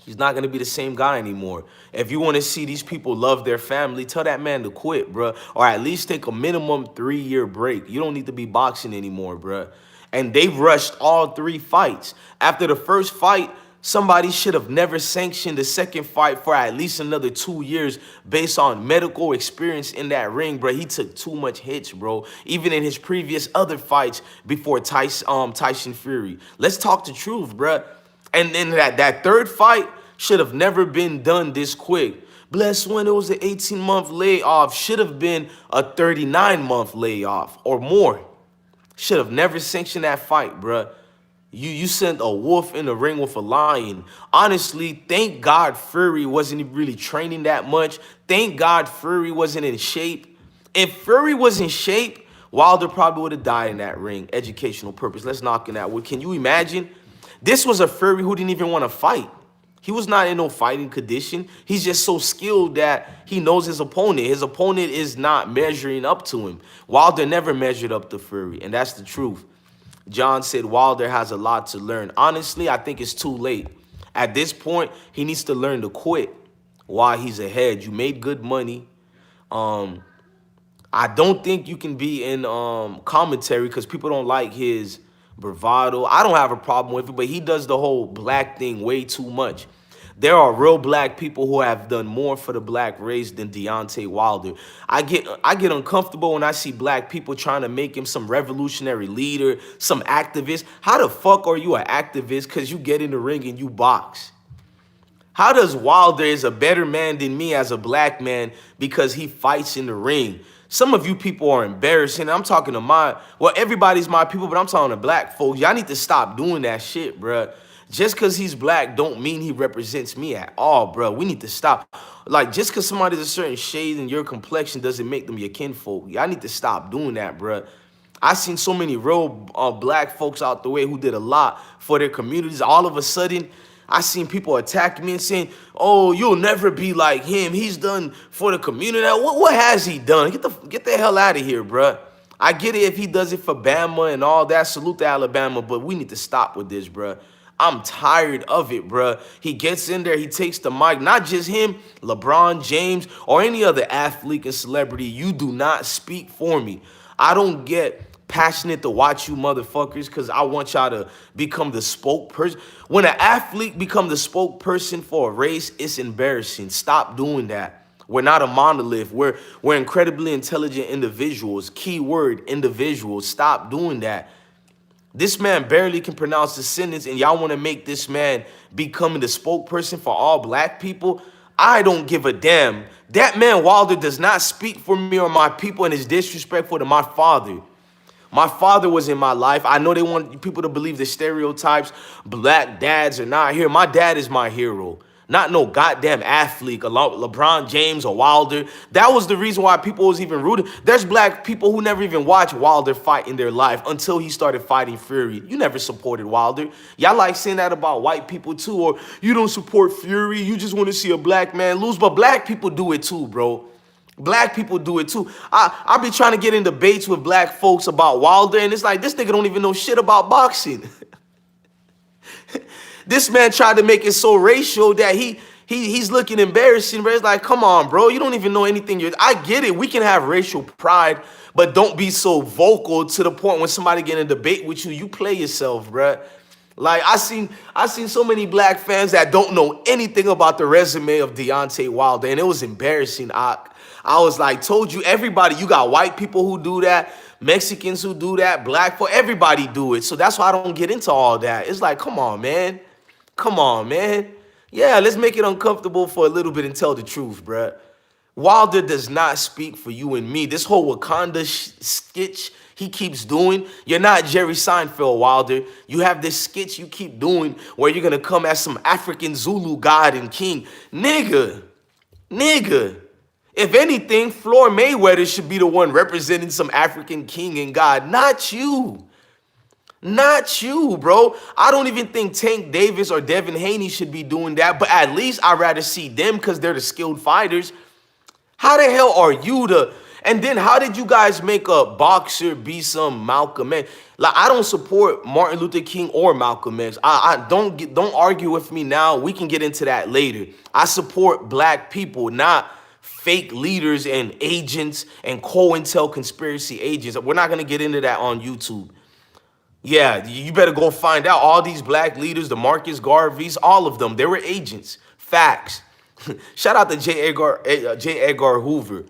He's not going to be the same guy anymore. If you want to see these people love their family, tell that man to quit, bruh. Or at least take a minimum 3-year break. You don't need to be boxing anymore, bruh. And they rushed all 3 fights. After the first fight, somebody should have never sanctioned the second fight for at least another 2 years based on medical experience in that ring, bro. He took too much hits, bro. Even in his previous other fights before Tyson Fury. Let's talk the truth, bro. And then that third fight should have never been done this quick. Bless when it was an 18-month layoff. Should have been a 39-month layoff or more. Should have never sanctioned that fight, bruh. You sent a wolf in the ring with a lion. Honestly, thank God Fury wasn't really training that much. Thank God Fury wasn't in shape. If Fury was in shape, Wilder probably would have died in that ring. Educational purpose. Let's knock in that wood. Can you imagine? This was a Fury who didn't even want to fight. He was not in no fighting condition. He's just so skilled that he knows his opponent. His opponent is not measuring up to him. Wilder never measured up to Fury, and that's the truth. John said Wilder has a lot to learn. Honestly, I think it's too late. At this point, he needs to learn to quit while he's ahead. You made good money. I don't think you can be in commentary because people don't like his bravado. I don't have a problem with it, but he does the whole black thing way too much. There are real black people who have done more for the black race than Deontay Wilder. I get uncomfortable when I see black people trying to make him some revolutionary leader, some activist. How the fuck are you an activist because you get in the ring and you box? How does Wilder is a better man than me as a black man because he fights in the ring? Some of you people are embarrassing. I'm talking to everybody's my people, but I'm talking to black folks. Y'all need to stop doing that shit, bruh. Just because he's black don't mean he represents me at all, bruh. We need to stop. Like, just because somebody's a certain shade in your complexion doesn't make them your kinfolk. Y'all need to stop doing that, bruh. I seen so many real black folks out the way who did a lot for their communities. All of a sudden, I seen people attacking me and saying, oh, you'll never be like him. He's done for the community. What has he done? Get the hell out of here, bruh. I get it if he does it for Bama and all that. Salute to Alabama, but we need to stop with this, bruh. I'm tired of it, bruh. He gets in there, he takes the mic. Not just him, LeBron James, or any other athlete and celebrity. You do not speak for me. I don't get passionate to watch you motherfuckers because I want y'all to become the spokesperson. When an athlete become the spokesperson for a race, it's embarrassing. Stop doing that. We're not a monolith. We're incredibly intelligent individuals. Keyword, individuals. Stop doing that. This man barely can pronounce the sentence, and y'all want to make this man becoming the spokesperson for all black people? I don't give a damn. That man Wilder does not speak for me or my people and is disrespectful to my father. My father was in my life. I know they want people to believe the stereotypes. Black dads are not here. My dad is my hero. Not no goddamn athlete, LeBron James or Wilder. That was the reason why people was even rooting. There's black people who never even watched Wilder fight in their life until he started fighting Fury. You never supported Wilder. Y'all like saying that about white people too, or you don't support Fury. You just want to see a black man lose. But black people do it too, bro. Black people do it too. I be trying to get in debates with black folks about Wilder, and it's like, this nigga don't even know shit about boxing. This man tried to make it so racial that he's looking embarrassing, but it's like, come on, bro. You don't even know anything. I get it. We can have racial pride, but don't be so vocal to the point when somebody get in a debate with you, you play yourself, bruh. Like, I seen so many black fans that don't know anything about the resume of Deontay Wilder, and it was embarrassing. I was like, told you, everybody, you got white people who do that, Mexicans who do that, black folk, everybody do it. So that's why I don't get into all that. It's like, come on, man. Come on, man. Yeah, let's make it uncomfortable for a little bit and tell the truth, bruh. Wilder does not speak for you and me. This whole Wakanda sketch, he keeps doing. You're not Jerry Seinfeld, Wilder. You have this sketch you keep doing where you're gonna come as some African Zulu god and king. Nigga. If anything, Floyd Mayweather should be the one representing some African king and god, not you. Not you, bro. I don't even think Tank Davis or Devin Haney should be doing that, but at least I'd rather see them because they're the skilled fighters. How the hell are you the... And then how did you guys make a boxer be some Malcolm X? Like, I don't support Martin Luther King or Malcolm X. I don't argue with me now. We can get into that later. I support black people, not fake leaders and agents and COINTEL conspiracy agents. We're not going to get into that on YouTube. Yeah, you better go find out. All these black leaders, the Marcus Garveys, all of them, they were agents. Facts. Shout out to J. Edgar Hoover.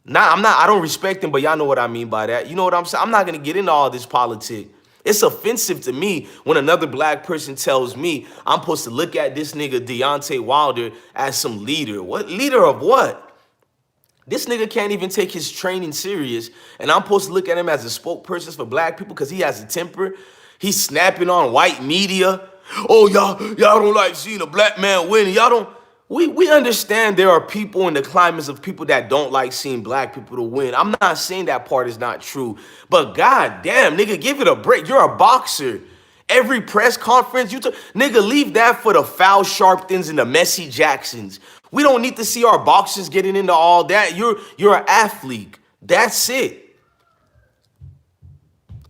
Nah, I don't respect him, but y'all know what I mean by that. You know what I'm saying? I'm not going to get into all this politics. It's offensive to me when another black person tells me I'm supposed to look at this nigga Deontay Wilder as some leader. What? Leader of what? This nigga can't even take his training serious, and I'm supposed to look at him as a spokesperson for black people because he has a temper. He's snapping on white media. Oh, y'all don't like seeing a black man win. Y'all don't... We understand there are people in the climates of people that don't like seeing black people to win. I'm not saying that part is not true, but god damn, nigga, give it a break. You're a boxer. Every press conference, nigga, leave that for the Foul Sharptons and the Messi Jacksons. We don't need to see our boxers getting into all that. You're an athlete. That's it.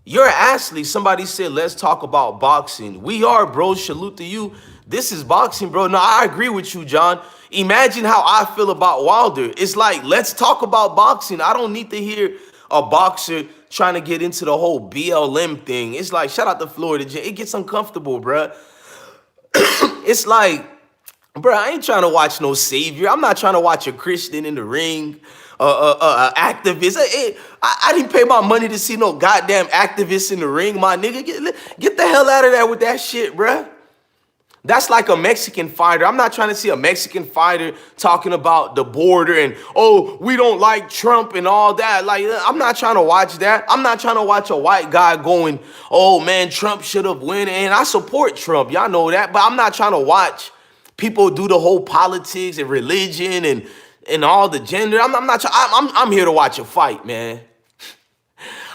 You're an athlete. Somebody said, let's talk about boxing. We are, bro. Salute to you. This is boxing, bro. No, I agree with you, John. Imagine how I feel about Wilder. It's like, let's talk about boxing. I don't need to hear a boxer trying to get into the whole BLM thing. It's like, shout out to Florida. It gets uncomfortable, bro. It's like, bro, I ain't trying to watch no savior. I'm not trying to watch a Christian in the ring, activist. I didn't pay my money to see no goddamn activists in the ring, my nigga. Get the hell out of there with that shit, bro. That's like a Mexican fighter. I'm not trying to see a Mexican fighter talking about the border and, oh, we don't like Trump and all that. Like, I'm not trying to watch that. I'm not trying to watch a white guy going, oh, man, Trump should have won. And I support Trump. Y'all know that. But I'm not trying to watch people do the whole politics and religion and all the gender. I'm here to watch a fight, man.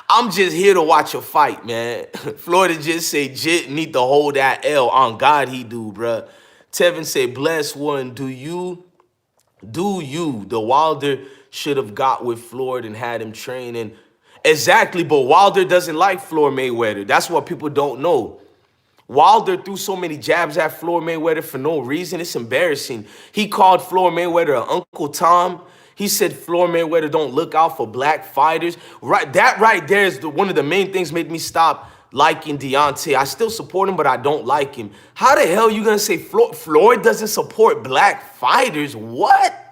I'm just here to watch a fight, man. Florida just say Jit need to hold that L. On God he do, bruh. Tevin say, bless one. Do you? The Wilder should have got with Floyd and had him training. Exactly, but Wilder doesn't like Floyd Mayweather. That's what people don't know. Wilder threw so many jabs at Floyd Mayweather for no reason. It's embarrassing. He called Floyd Mayweather an Uncle Tom. He said Floyd Mayweather don't look out for black fighters. That right there is one of the main things made me stop liking Deontay. I still support him, but I don't like him. How the hell are you going to say Floyd doesn't support black fighters? What?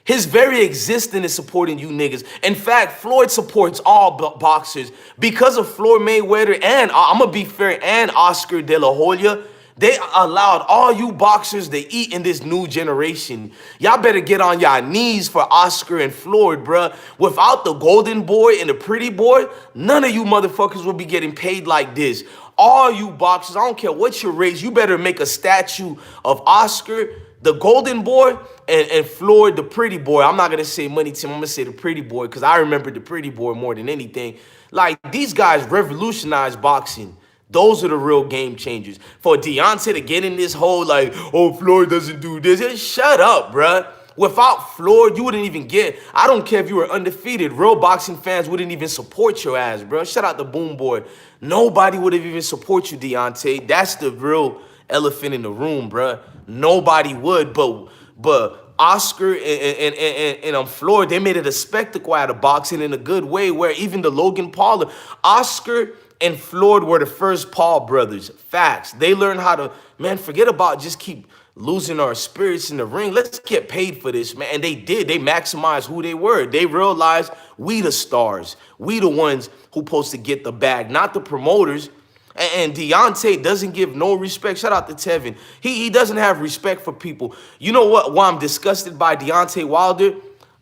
His very existence is supporting you niggas. In fact, Floyd supports all boxers. Because of Floyd Mayweather and, I'm going to be fair, and Oscar De La Hoya, they allowed all you boxers to eat in this new generation. Y'all better get on y'all knees for Oscar and Floyd, bruh. Without the golden boy and the pretty boy, none of you motherfuckers will be getting paid like this. All you boxers, I don't care what your race, you better make a statue of Oscar, the golden boy, and Floyd, the pretty boy. I'm not going to say Money Tim, I'm going to say the pretty boy because I remember the pretty boy more than anything. Like, these guys revolutionized boxing. Those are the real game changers. For Deontay to get in this whole like, oh, Floyd doesn't do this. Shut up, bruh. Without Floyd, you wouldn't even get, I don't care if you were undefeated. Real boxing fans wouldn't even support your ass, bro. Shout out to Boom Boy. Nobody would have even support you, Deontay. That's the real elephant in the room, bruh. Nobody would, but Oscar and Floyd, they made it a spectacle out of boxing in a good way where even the Logan Paul, Oscar and Floyd were the first Paul brothers. Facts. They learned how to, man, forget about just keep losing our spirits in the ring. Let's get paid for this, man. And they did. They maximized who they were. They realized we the stars. We the ones who supposed to get the bag, not the promoters. And Deontay doesn't give no respect. Shout out to Tevin. He doesn't have respect for people. You know what? Why I'm disgusted by Deontay Wilder?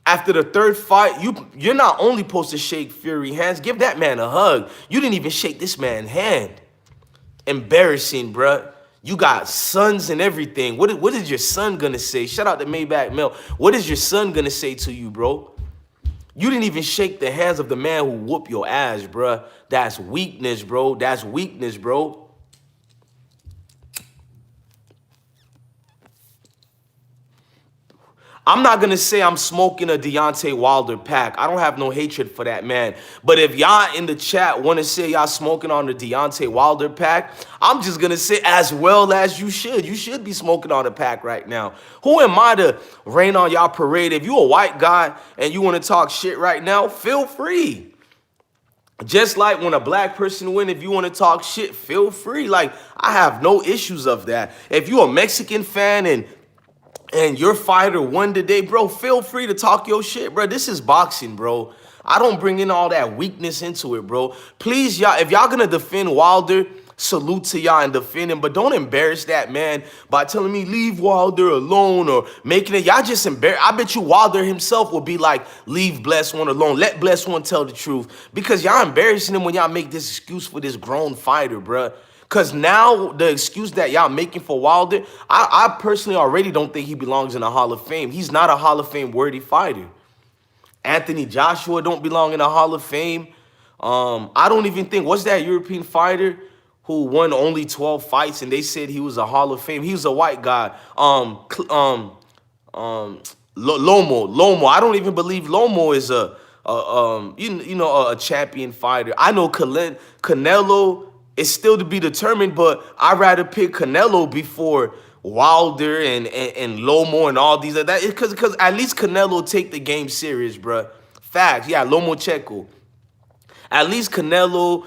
After the third fight, you're not only supposed to shake Fury hands, give that man a hug. You didn't even shake this man's hand. Embarrassing, bruh. You got sons and everything. What is your son gonna say? Shout out to Maybach Mel. What is your son gonna say to you, bro? You didn't even shake the hands of the man who whooped your ass, bruh. That's weakness, bro. That's weakness, bro. I'm not going to say I'm smoking a Deontay Wilder pack. I don't have no hatred for that man. But if y'all in the chat want to say y'all smoking on the Deontay Wilder pack, I'm just going to say as well as you should. You should be smoking on the pack right now. Who am I to rain on y'all parade? If you a white guy and you want to talk shit right now, feel free. Just like when a black person win, if you want to talk shit, feel free. Like, I have no issues of that. If you a Mexican fan and your fighter won today, bro, feel free to talk your shit, bro. This is boxing, bro. I don't bring in all that weakness into it, bro. Please, y'all, if y'all gonna defend Wilder, salute to y'all and defend him, but don't embarrass that man by telling me leave Wilder alone or making it. Y'all just embarrass. I bet you Wilder himself will be like, leave Bless One alone. Let Bless One tell the truth, because y'all embarrassing him when y'all make this excuse for this grown fighter, bro. Because now the excuse that y'all making for Wilder, I personally already don't think he belongs in the Hall of Fame. He's not a Hall of Fame worthy fighter. Anthony Joshua don't belong in the Hall of Fame. I don't even think, what's that European fighter who won only 12 fights and they said he was a Hall of Fame? He was a white guy. Lomo. I don't even believe Lomo is a champion fighter. I know Canelo is still to be determined, but I'd rather pick Canelo before Wilder and Lomo and all these. Because at least Canelo take the game serious, bruh. Facts. Yeah, Lomachenko. At least Canelo,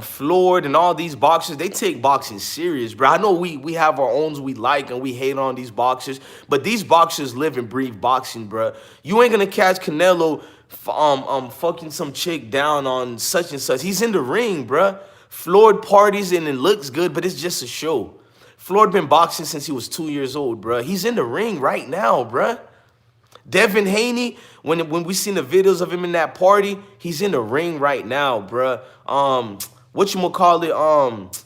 Floyd, and all these boxers, they take boxing serious, bro. I know we have our owns we like and we hate on these boxers, but these boxers live and breathe boxing, bro. You ain't gonna catch Canelo fucking some chick down on such and such. He's in the ring, bro. Floyd parties and it looks good, but it's just a show. Floyd been boxing since he was 2 years old, bro. He's in the ring right now, bro. Devin Haney, when we seen the videos of him in that party, he's in the ring right now, bruh. Whatchamacallit,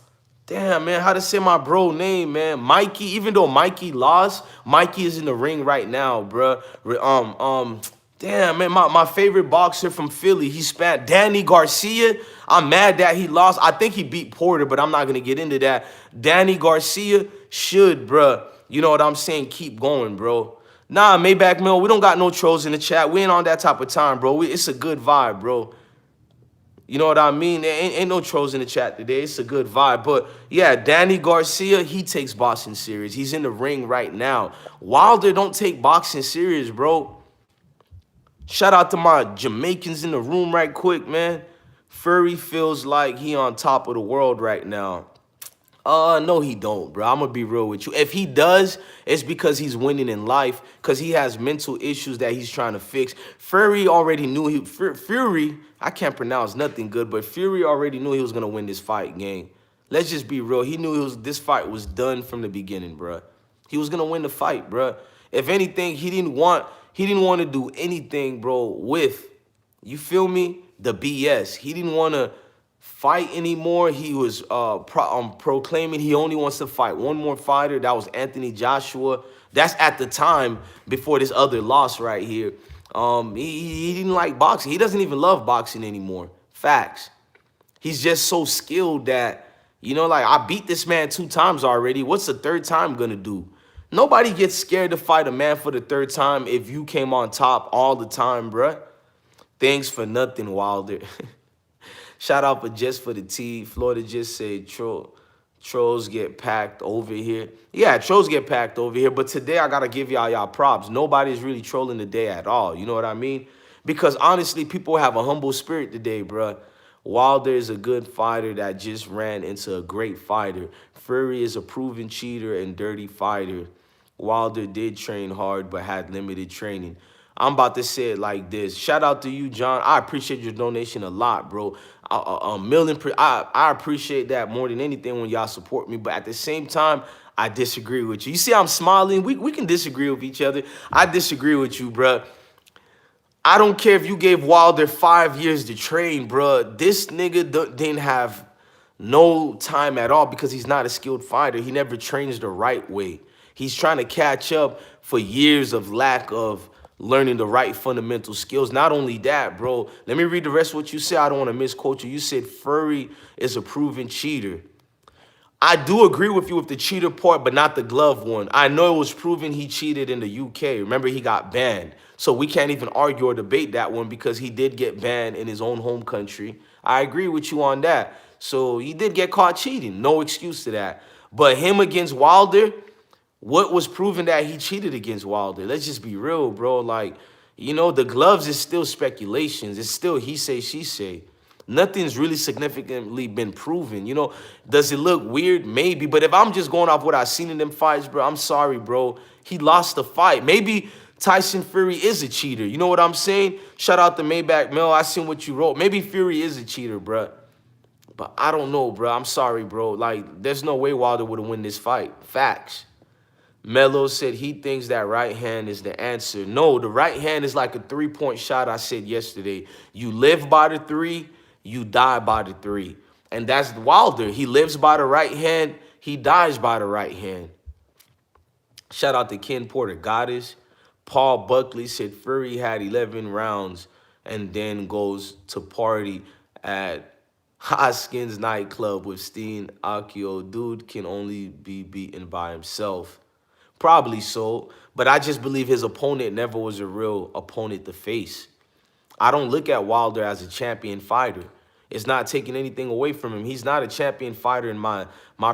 damn, man, how to say my bro name, man? Mikey, even though Mikey lost, Mikey is in the ring right now, bruh. Damn, man, my favorite boxer from Philly, he spat Danny Garcia. I'm mad that he lost. I think he beat Porter, but I'm not going to get into that. Danny Garcia should, bruh, you know what I'm saying, keep going, bro. Nah, Maybach Mill, we don't got no trolls in the chat. We ain't on that type of time, bro. It's a good vibe, bro. You know what I mean? There ain't no trolls in the chat today. It's a good vibe. But, yeah, Danny Garcia, he takes boxing serious. He's in the ring right now. Wilder don't take boxing serious, bro. Shout out to my Jamaicans in the room right quick, man. Fury feels like he on top of the world right now. No, he don't, bro. I'm going to be real with you. If he does, it's because he's winning in life, because he has mental issues that he's trying to fix. Fury already knew Fury, I can't pronounce nothing good, but Fury already knew he was going to win this fight, gang. Let's just be real. He knew this fight was done from the beginning, bro. He was going to win the fight, bro. If anything, he didn't want to do anything, bro, with, you feel me, the BS. He didn't want to fight anymore. He was proclaiming he only wants to fight one more fighter. That was Anthony Joshua. That's at the time before this other loss right here. He didn't like boxing. He doesn't even love boxing anymore. Facts. He's just so skilled that, you know, like, I beat this man 2 times already. What's the third time gonna do? Nobody gets scared to fight a man for the 3rd time if you came on top all the time, bruh. Thanks for nothing, Wilder. Shout out for Just for the Tea. Florida just said trolls get packed over here. Yeah, trolls get packed over here. But today I got to give y'all props. Nobody's really trolling today at all. You know what I mean? Because honestly, people have a humble spirit today, bruh. Wilder is a good fighter that just ran into a great fighter. Fury is a proven cheater and dirty fighter. Wilder did train hard but had limited training. I'm about to say it like this. Shout out to you, John. I appreciate your donation a lot, bro. I appreciate that more than anything when y'all support me. But at the same time, I disagree with you. You see I'm smiling? We can disagree with each other. I disagree with you, bro. I don't care if you gave Wilder 5 years to train, bruh. This nigga didn't have no time at all because he's not a skilled fighter. He never trains the right way. He's trying to catch up for years of lack of learning the right fundamental skills. Not only that, bro. Let me read the rest of what you said. I don't want to misquote you. You said Fury is a proven cheater. I do agree with you with the cheater part, but not the glove one. I know it was proven he cheated in the UK. Remember, he got banned. So we can't even argue or debate that one because he did get banned in his own home country. I agree with you on that. So he did get caught cheating. No excuse to that. But him against Wilder, what was proven that he cheated against Wilder? Let's just be real, bro. Like, you know, the gloves is still speculations. It's still he say, she say. Nothing's really significantly been proven. You know, does it look weird? Maybe. But if I'm just going off what I've seen in them fights, bro, I'm sorry, bro. He lost the fight. Maybe Tyson Fury is a cheater. You know what I'm saying? Shout out to Maybach Mill. I seen what you wrote. Maybe Fury is a cheater, bro. But I don't know, bro. I'm sorry, bro. Like, there's no way Wilder would have won this fight. Facts. Melo said he thinks that right hand is the answer. No, the right hand is like a three-point shot I said yesterday. You live by the three, you die by the three. And that's Wilder. He lives by the right hand, he dies by the right hand. Shout out to Ken Porter, Goddess. Paul Buckley said Fury had 11 rounds and then goes to party at Hoskins nightclub with Steen Akio. Dude can only be beaten by himself. Probably so, but I just believe his opponent never was a real opponent to face. I don't look at Wilder as a champion fighter. It's not taking anything away from him. He's not a champion fighter in my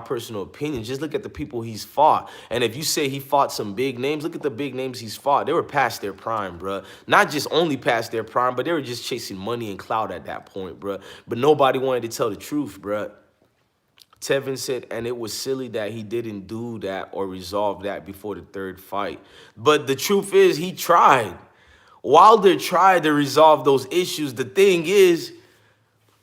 personal opinion. Just look at the people he's fought. And if you say he fought some big names, look at the big names he's fought. They were past their prime, bruh. Not just only past their prime, but they were just chasing money and clout at that point, bruh. But nobody wanted to tell the truth, bruh. Tevin said, and it was silly that he didn't do that or resolve that before the third fight. But the truth is, he tried. Wilder tried to resolve those issues. The thing is,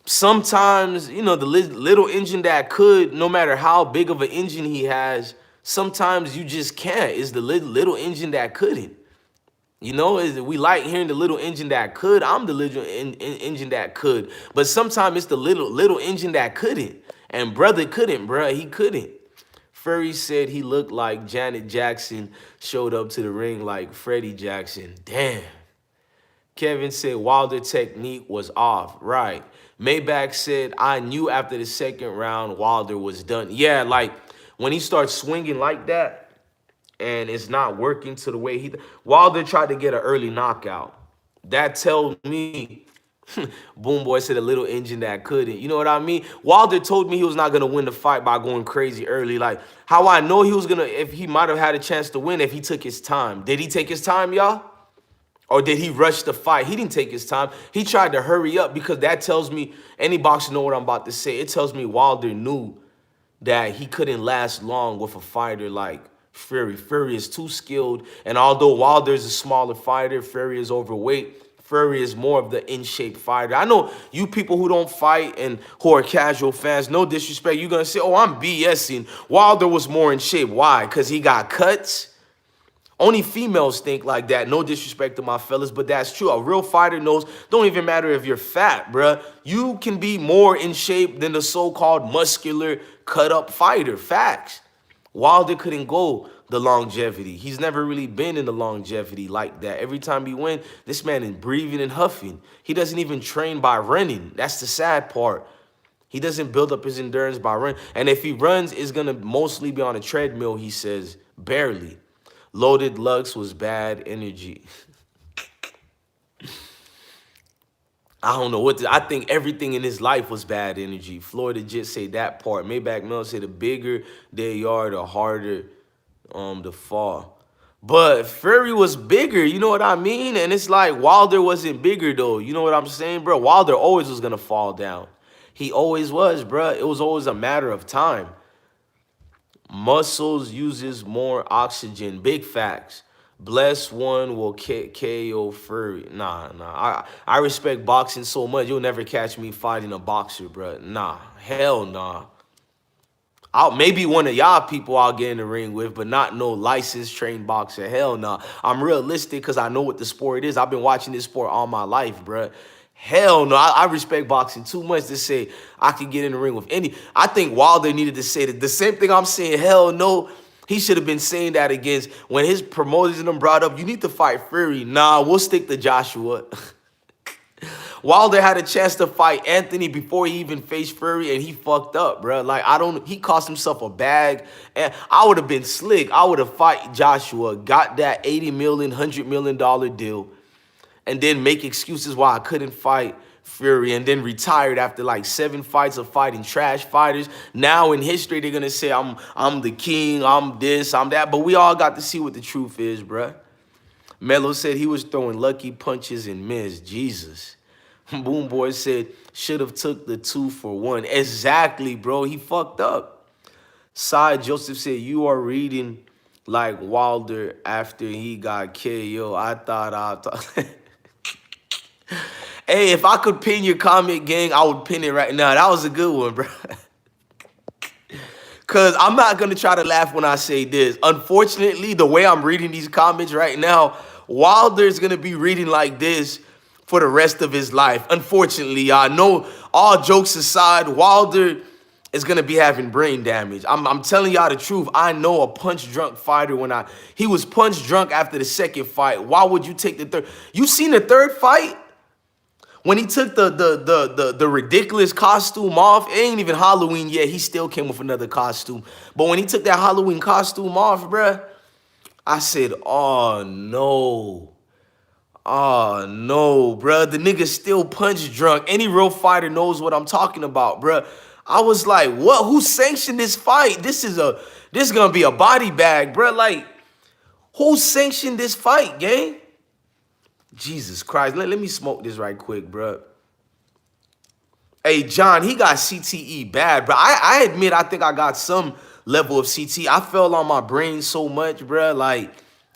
sometimes, you know, the little engine that could, no matter how big of an engine he has, sometimes you just can't. It's the little engine that couldn't. You know, we like hearing the little engine that could. I'm the little engine that could. But sometimes it's the little engine that couldn't. And brother couldn't, bruh. He couldn't. Fury said he looked like Janet Jackson showed up to the ring like Freddie Jackson. Damn. Kevin said Wilder technique was off. Right. Maybach said, I knew after the second round Wilder was done. Yeah, like when he starts swinging like that and it's not working to the way he... Wilder tried to get an early knockout. That tells me... Boom Boy said a little engine that couldn't. You know what I mean? Wilder told me he was not going to win the fight by going crazy early. Like, how I know he was going to... If he might have had a chance to win if he took his time. Did he take his time, y'all? Or did he rush the fight? He didn't take his time. He tried to hurry up because that tells me... Any boxer know what I'm about to say. It tells me Wilder knew that he couldn't last long with a fighter like Fury. Fury is too skilled. And although Wilder is a smaller fighter, Fury is overweight. Fury is more of the in-shape fighter. I know you people who don't fight and who are casual fans, no disrespect, you're going to say, oh, I'm BSing. Wilder was more in shape. Why? Because he got cuts? Only females think like that. No disrespect to my fellas, but that's true. A real fighter knows, don't even matter if you're fat, bruh. You can be more in shape than the so-called muscular, cut-up fighter. Facts. Wilder couldn't go the longevity. He's never really been in the longevity like that. Every time he wins, this man is breathing and huffing. He doesn't even train by running. That's the sad part. He doesn't build up his endurance by running. And if he runs, it's going to mostly be on a treadmill, he says. Barely. Loaded Lux was bad energy. I don't know what I think everything in his life was bad energy. Florida just say that part. Maybach Mill said the bigger they are, the harder to fall. But Fury was bigger, you know what I mean? And it's like Wilder wasn't bigger though. You know what I'm saying, bro? Wilder always was gonna fall down. He always was, bro. It was always a matter of time. Muscles uses more oxygen. Big facts. Bless one will KO Fury. Nah. I respect boxing so much. You'll never catch me fighting a boxer, bro. Nah. Hell nah. Maybe one of y'all people I'll get in the ring with, but not no licensed trained boxer. Hell no. Nah. I'm realistic because I know what the sport is. I've been watching this sport all my life, bruh. Hell no. I respect boxing too much to say I could get in the ring with any. I think Wilder needed to say the same thing I'm saying. Hell no. He should have been saying that against when his promoters and them brought up, you need to fight Fury. Nah, we'll stick to Joshua. Wilder had a chance to fight Anthony before he even faced Fury, and he fucked up, bro. Like, he cost himself a bag, and I would have been slick. I would have fight Joshua, got that $80 million, $100 million deal, and then make excuses why I couldn't fight Fury, and then retired after like 7 fights of fighting trash fighters. Now in history, they're gonna say I'm the king, I'm this, I'm that, but we all got to see what the truth is, bruh. Melo said he was throwing lucky punches and missed. Jesus. Boom Boy said, should have took the 2 for 1. Exactly, bro. He fucked up. Side Joseph said, you are reading like Wilder after he got KO. I thought. Hey, if I could pin your comment, gang, I would pin it right now. That was a good one, bro. Because I'm not going to try to laugh when I say this. Unfortunately, the way I'm reading these comments right now, Wilder's going to be reading like this for the rest of his life. Unfortunately, y'all know, all jokes aside, Wilder is going to be having brain damage. I'm telling y'all the truth. I know a punch-drunk fighter he was punch-drunk after the second fight. Why would you take the third? You seen the third fight? When he took the ridiculous costume off, it ain't even Halloween yet. He still came with another costume. But when he took that Halloween costume off, bruh, I said, oh, no. Oh, no, bruh. The nigga's still punch drunk. Any real fighter knows what I'm talking about, bruh. I was like, what? Who sanctioned this fight? This is gonna be a body bag, bruh. Like, who sanctioned this fight, gang? Jesus Christ. Let me smoke this right quick, bruh. Hey, John, he got CTE bad, bro. I admit I think I got some level of CTE. I fell on my brain so much, bruh. Like,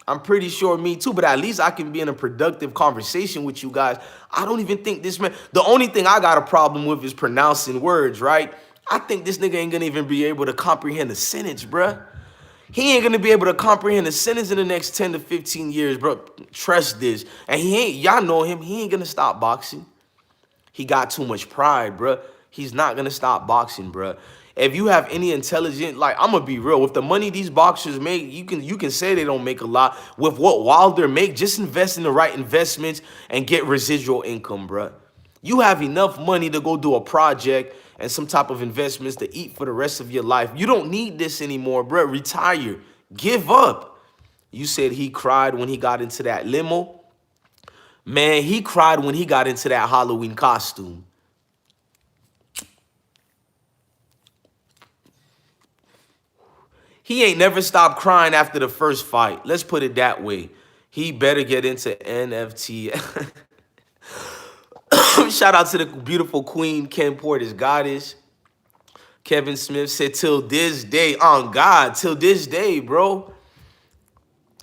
I'm pretty sure me too, but at least I can be in a productive conversation with you guys. I don't even think this man, the only thing I got a problem with is pronouncing words, right? I think this nigga ain't gonna even be able to comprehend a sentence, bruh. He ain't gonna be able to comprehend a sentence in the next 10 to 15 years, bro. Trust this. And y'all know him, he ain't gonna stop boxing. He got too much pride, bruh. He's not gonna stop boxing, bruh. If you have any intelligent, like, I'm gonna be real, with the money these boxers make, you can say they don't make a lot. With what Wilder make, just invest in the right investments and get residual income, bruh. You have enough money to go do a project and some type of investments to eat for the rest of your life. You don't need this anymore, bruh. Retire. Give up. You said he cried when he got into that limo. Man, he cried when he got into that Halloween costume. He ain't never stopped crying after the first fight. Let's put it that way. He better get into NFT. Shout out to the beautiful queen, Ken Porter's goddess. Kevin Smith said, till this day, on God, till this day, bro.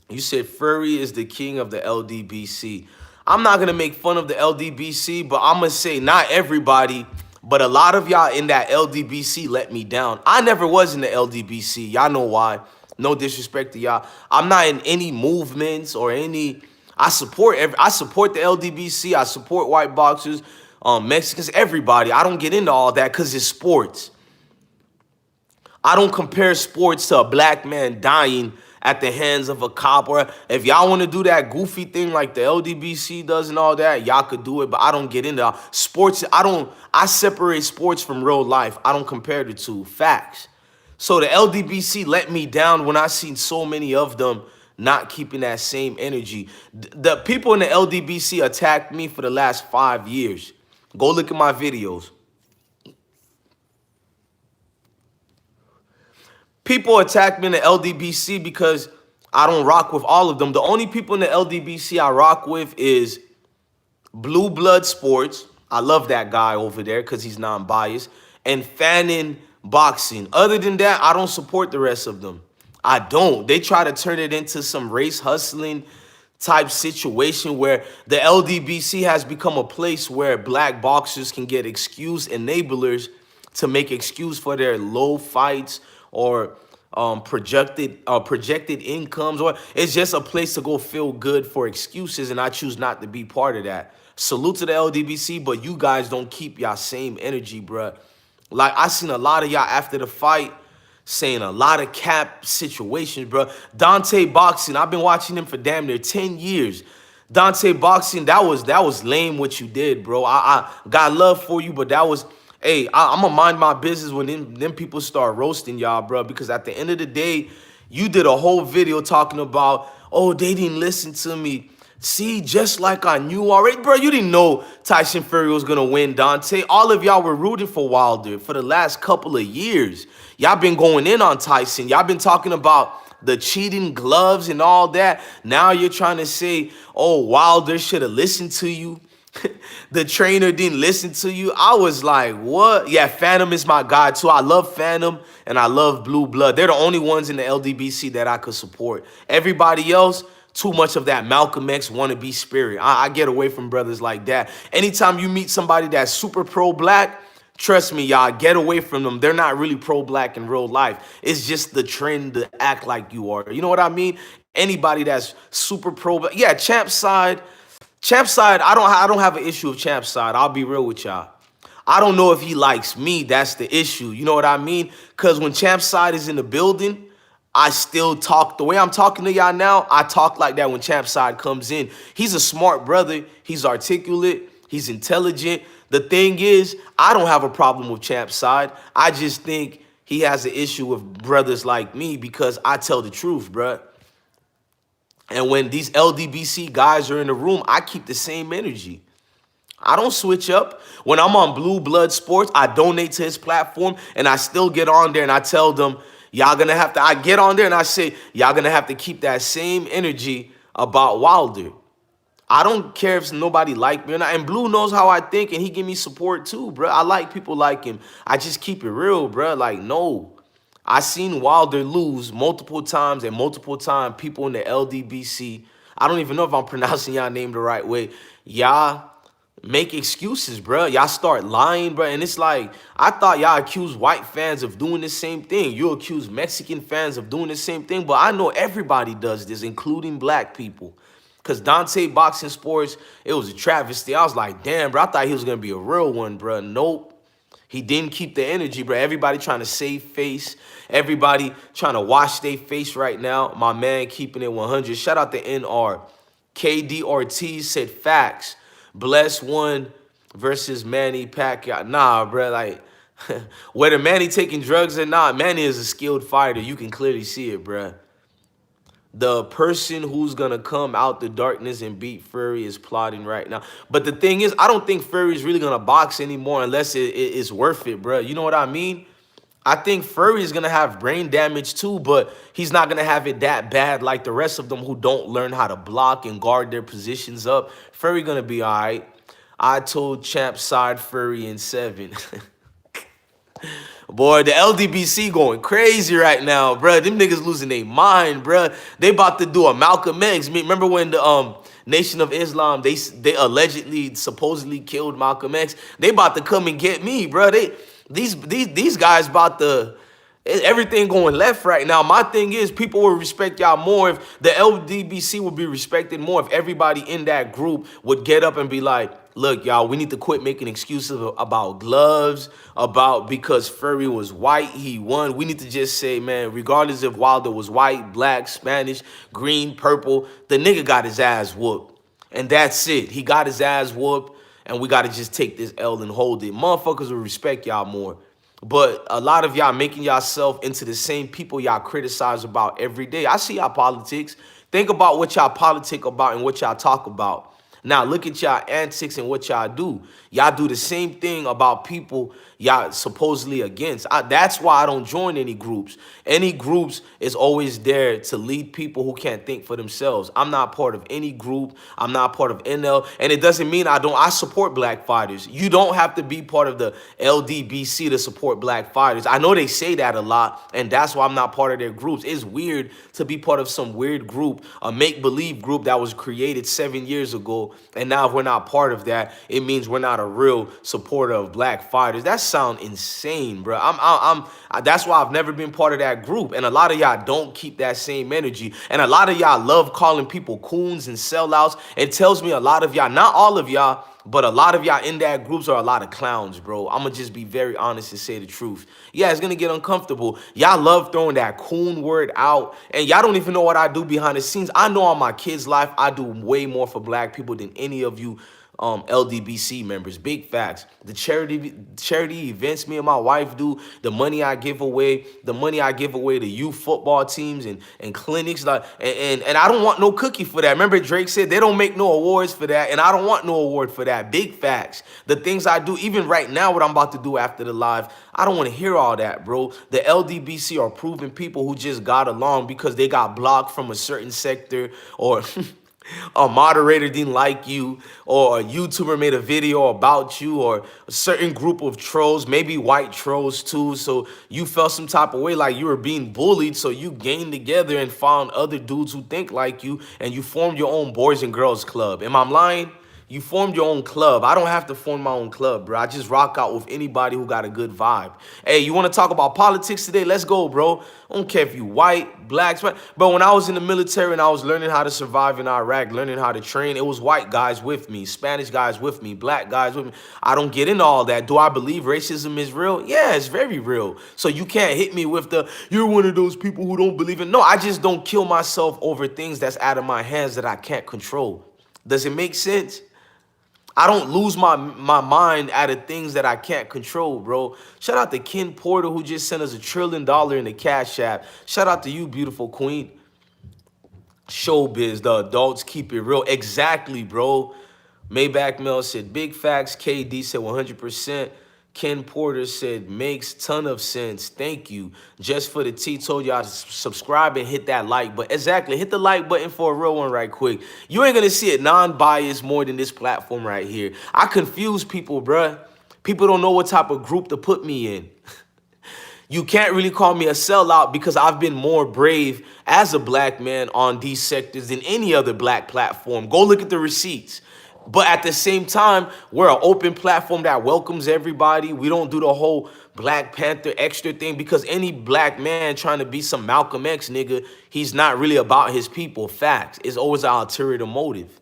You said Fury is the king of the LDBC. I'm not going to make fun of the LDBC, but I'm going to say not everybody, but a lot of y'all in that LDBC let me down. I never was in the LDBC. Y'all know why. No disrespect to y'all. I'm not in any movements or any... I support the LDBC. I support white boxers, Mexicans, everybody. I don't get into all that because it's sports. I don't compare sports to a black man dying at the hands of a cop. Or if y'all want to do that goofy thing like the LDBC does and all that, y'all could do it, but I don't get into sports. I separate sports from real life. I don't compare the two. Facts. So the LDBC let me down when I seen so many of them not keeping that same energy. The people in the LDBC attacked me for the last 5 years. Go look at my videos. People attack me in the LDBC because I don't rock with all of them. The only people in the LDBC I rock with is Blue Blood Sports. I love that guy over there because he's non-biased. And Fannin Boxing. Other than that, I don't support the rest of them. I don't. They try to turn it into some race hustling type situation where the LDBC has become a place where black boxers can get excuse enablers to make excuse for their low fights or projected incomes, or it's just a place to go feel good for excuses, and I choose not to be part of that. Salute to the LDBC, but you guys don't keep y'all same energy, bruh. Like, I seen a lot of y'all after the fight saying a lot of cap situations, bro. Deontay boxing, I've been watching him for damn near 10 years. Deontay boxing, that was lame what you did, bro. I got love for you, but that was, hey, I'm gonna mind my business when them people start roasting y'all, bro, because at the end of the day, you did a whole video talking about, oh, they didn't listen to me. See, just like I knew already. Bro, you didn't know Tyson Fury was going to win, Dante. All of y'all were rooting for Wilder for the last couple of years. Y'all been going in on Tyson. Y'all been talking about the cheating gloves and all that. Now you're trying to say, oh, Wilder should have listened to you. The trainer didn't listen to you. I was like, what? Yeah, Phantom is my guy too. I love Phantom and I love Blue Blood. They're the only ones in the LDBC that I could support. Everybody else, too much of that Malcolm X wannabe spirit. I get away from brothers like that. Anytime you meet somebody that's super pro-black, trust me, y'all, get away from them. They're not really pro-black in real life. It's just the trend to act like you are. You know what I mean? Anybody that's super pro-black. Yeah, Champ's side, I don't have an issue with Champ's side. I'll be real with y'all. I don't know if he likes me. That's the issue. You know what I mean? Because when Champ's side is in the building, I still talk the way I'm talking to y'all now. I talk like that when Champ's side comes in. He's a smart brother. He's articulate. He's intelligent. The thing is, I don't have a problem with Champ's side. I just think he has an issue with brothers like me because I tell the truth, bruh. And when these LDBC guys are in the room, I keep the same energy. I don't switch up. When I'm on Blue Blood Sports, I donate to his platform, and I still get on there and I tell them, y'all gonna have to, I get on there and I say, y'all gonna have to keep that same energy about Wilder. I don't care if nobody like me or not. And Blue knows how I think, and he give me support too, bro. I like people like him. I just keep it real, bro. Like, no. I seen Wilder lose multiple times, and multiple times people in the LDBC, I don't even know if I'm pronouncing y'all name the right way, y'all make excuses, bro. Y'all start lying, bro. And it's like, I thought y'all accuse white fans of doing the same thing. You accuse Mexican fans of doing the same thing. But I know everybody does this, including black people. Because Dante Boxing Sports, it was a travesty. I was like, damn, bro, I thought he was going to be a real one, bro. Nope. He didn't keep the energy, bro. Everybody trying to save face. Everybody trying to wash their face right now. My man keeping it 100. Shout out to NR. KD Ortiz said facts. Bless one versus Manny Pacquiao. Nah, bro. Like, whether Manny taking drugs or not, Manny is a skilled fighter. You can clearly see it, bro. The person who's going to come out the darkness and beat Fury is plotting right now. But the thing is, I don't think Fury is really going to box anymore unless it's worth it, bro. You know what I mean? I think Fury is going to have brain damage too, but he's not going to have it that bad like the rest of them who don't learn how to block and guard their positions up. Fury going to be all right. I told Champ side Fury in 7. Boy, the LDBC going crazy right now, bro. Them niggas losing their mind, bro. They about to do a Malcolm X. Remember when the Nation of Islam, they allegedly, supposedly killed Malcolm X? They about to come and get me, bro. These guys about to, everything going left right now. My thing is, people will respect y'all more if the LDBC would be respected more if everybody in that group would get up and be like, look, y'all, we need to quit making excuses about gloves, about because Fury was white, he won. We need to just say, man, regardless if Wilder was white, black, Spanish, green, purple, the nigga got his ass whooped. And that's it. He got his ass whooped, and we got to just take this L and hold it. Motherfuckers will respect y'all more. But a lot of y'all making yourself into the same people y'all criticize about every day. I see y'all politics. Think about what y'all politic about and what y'all talk about. Now, look at y'all antics and what y'all do. Y'all do the same thing about people y'all supposedly against. That's why I don't join any groups. Any groups is always there to lead people who can't think for themselves. I'm not part of any group. I'm not part of NL. And it doesn't mean I support black fighters. You don't have to be part of the LDBC to support black fighters. I know they say that a lot, and that's why I'm not part of their groups. It's weird to be part of some weird group, a make-believe group that was created 7 years ago. And now if we're not part of that, it means we're not a real supporter of black fighters. That's sound insane, bro. That's why I've never been part of that group. And a lot of y'all don't keep that same energy. And a lot of y'all love calling people coons and sellouts. It tells me a lot of y'all, not all of y'all, but a lot of y'all in that groups are a lot of clowns, bro. I'm going to just be very honest and say the truth. Yeah, it's going to get uncomfortable. Y'all love throwing that coon word out. And y'all don't even know what I do behind the scenes. I know on my kids' life, I do way more for black people than any of you LDBC members. Big facts. The charity events me and my wife do, the money I give away, to youth football teams and clinics, like, and I don't want no cookie for that. Remember Drake said they don't make no awards for that, and I don't want no award for that. Big facts. The things I do, even right now, what I'm about to do after the live, I don't want to hear all that, bro. The LDBC are proven people who just got along because they got blocked from a certain sector, or a moderator didn't like you, or a YouTuber made a video about you, or a certain group of trolls, maybe white trolls too, so you felt some type of way like you were being bullied, so you gained together and found other dudes who think like you, and you formed your own boys and girls club. Am I lying? You formed your own club. I don't have to form my own club, bro. I just rock out with anybody who got a good vibe. Hey, you want to talk about politics today? Let's go, bro. I don't care if you white, black, but when I was in the military and I was learning how to survive in Iraq, learning how to train, it was white guys with me, Spanish guys with me, black guys with me. I don't get into all that. Do I believe racism is real? Yeah, it's very real. So you can't hit me with the, you're one of those people who don't believe in. No, I just don't kill myself over things that's out of my hands that I can't control. Does it make sense? I don't lose my mind out of things that I can't control, bro. Shout out to Ken Porter, who just sent us $1 trillion in the Cash App. Shout out to you, beautiful queen. Showbiz, the adults keep it real. Exactly, bro. Maybach Mel said big facts. KD said 100%. Ken Porter said makes ton of sense. Thank you. Just for the T told y'all to subscribe and hit that like button. Exactly. Hit the like button for a real one right quick. You ain't gonna see it non-biased more than this platform right here. I confuse people, bruh. People don't know what type of group to put me in. You can't really call me a sellout because I've been more brave as a black man on these sectors than any other black platform. Go look at the receipts. But at the same time, we're an open platform that welcomes everybody. We don't do the whole Black Panther extra thing because any black man trying to be some Malcolm X nigga, he's not really about his people. Facts. It's always an ulterior motive.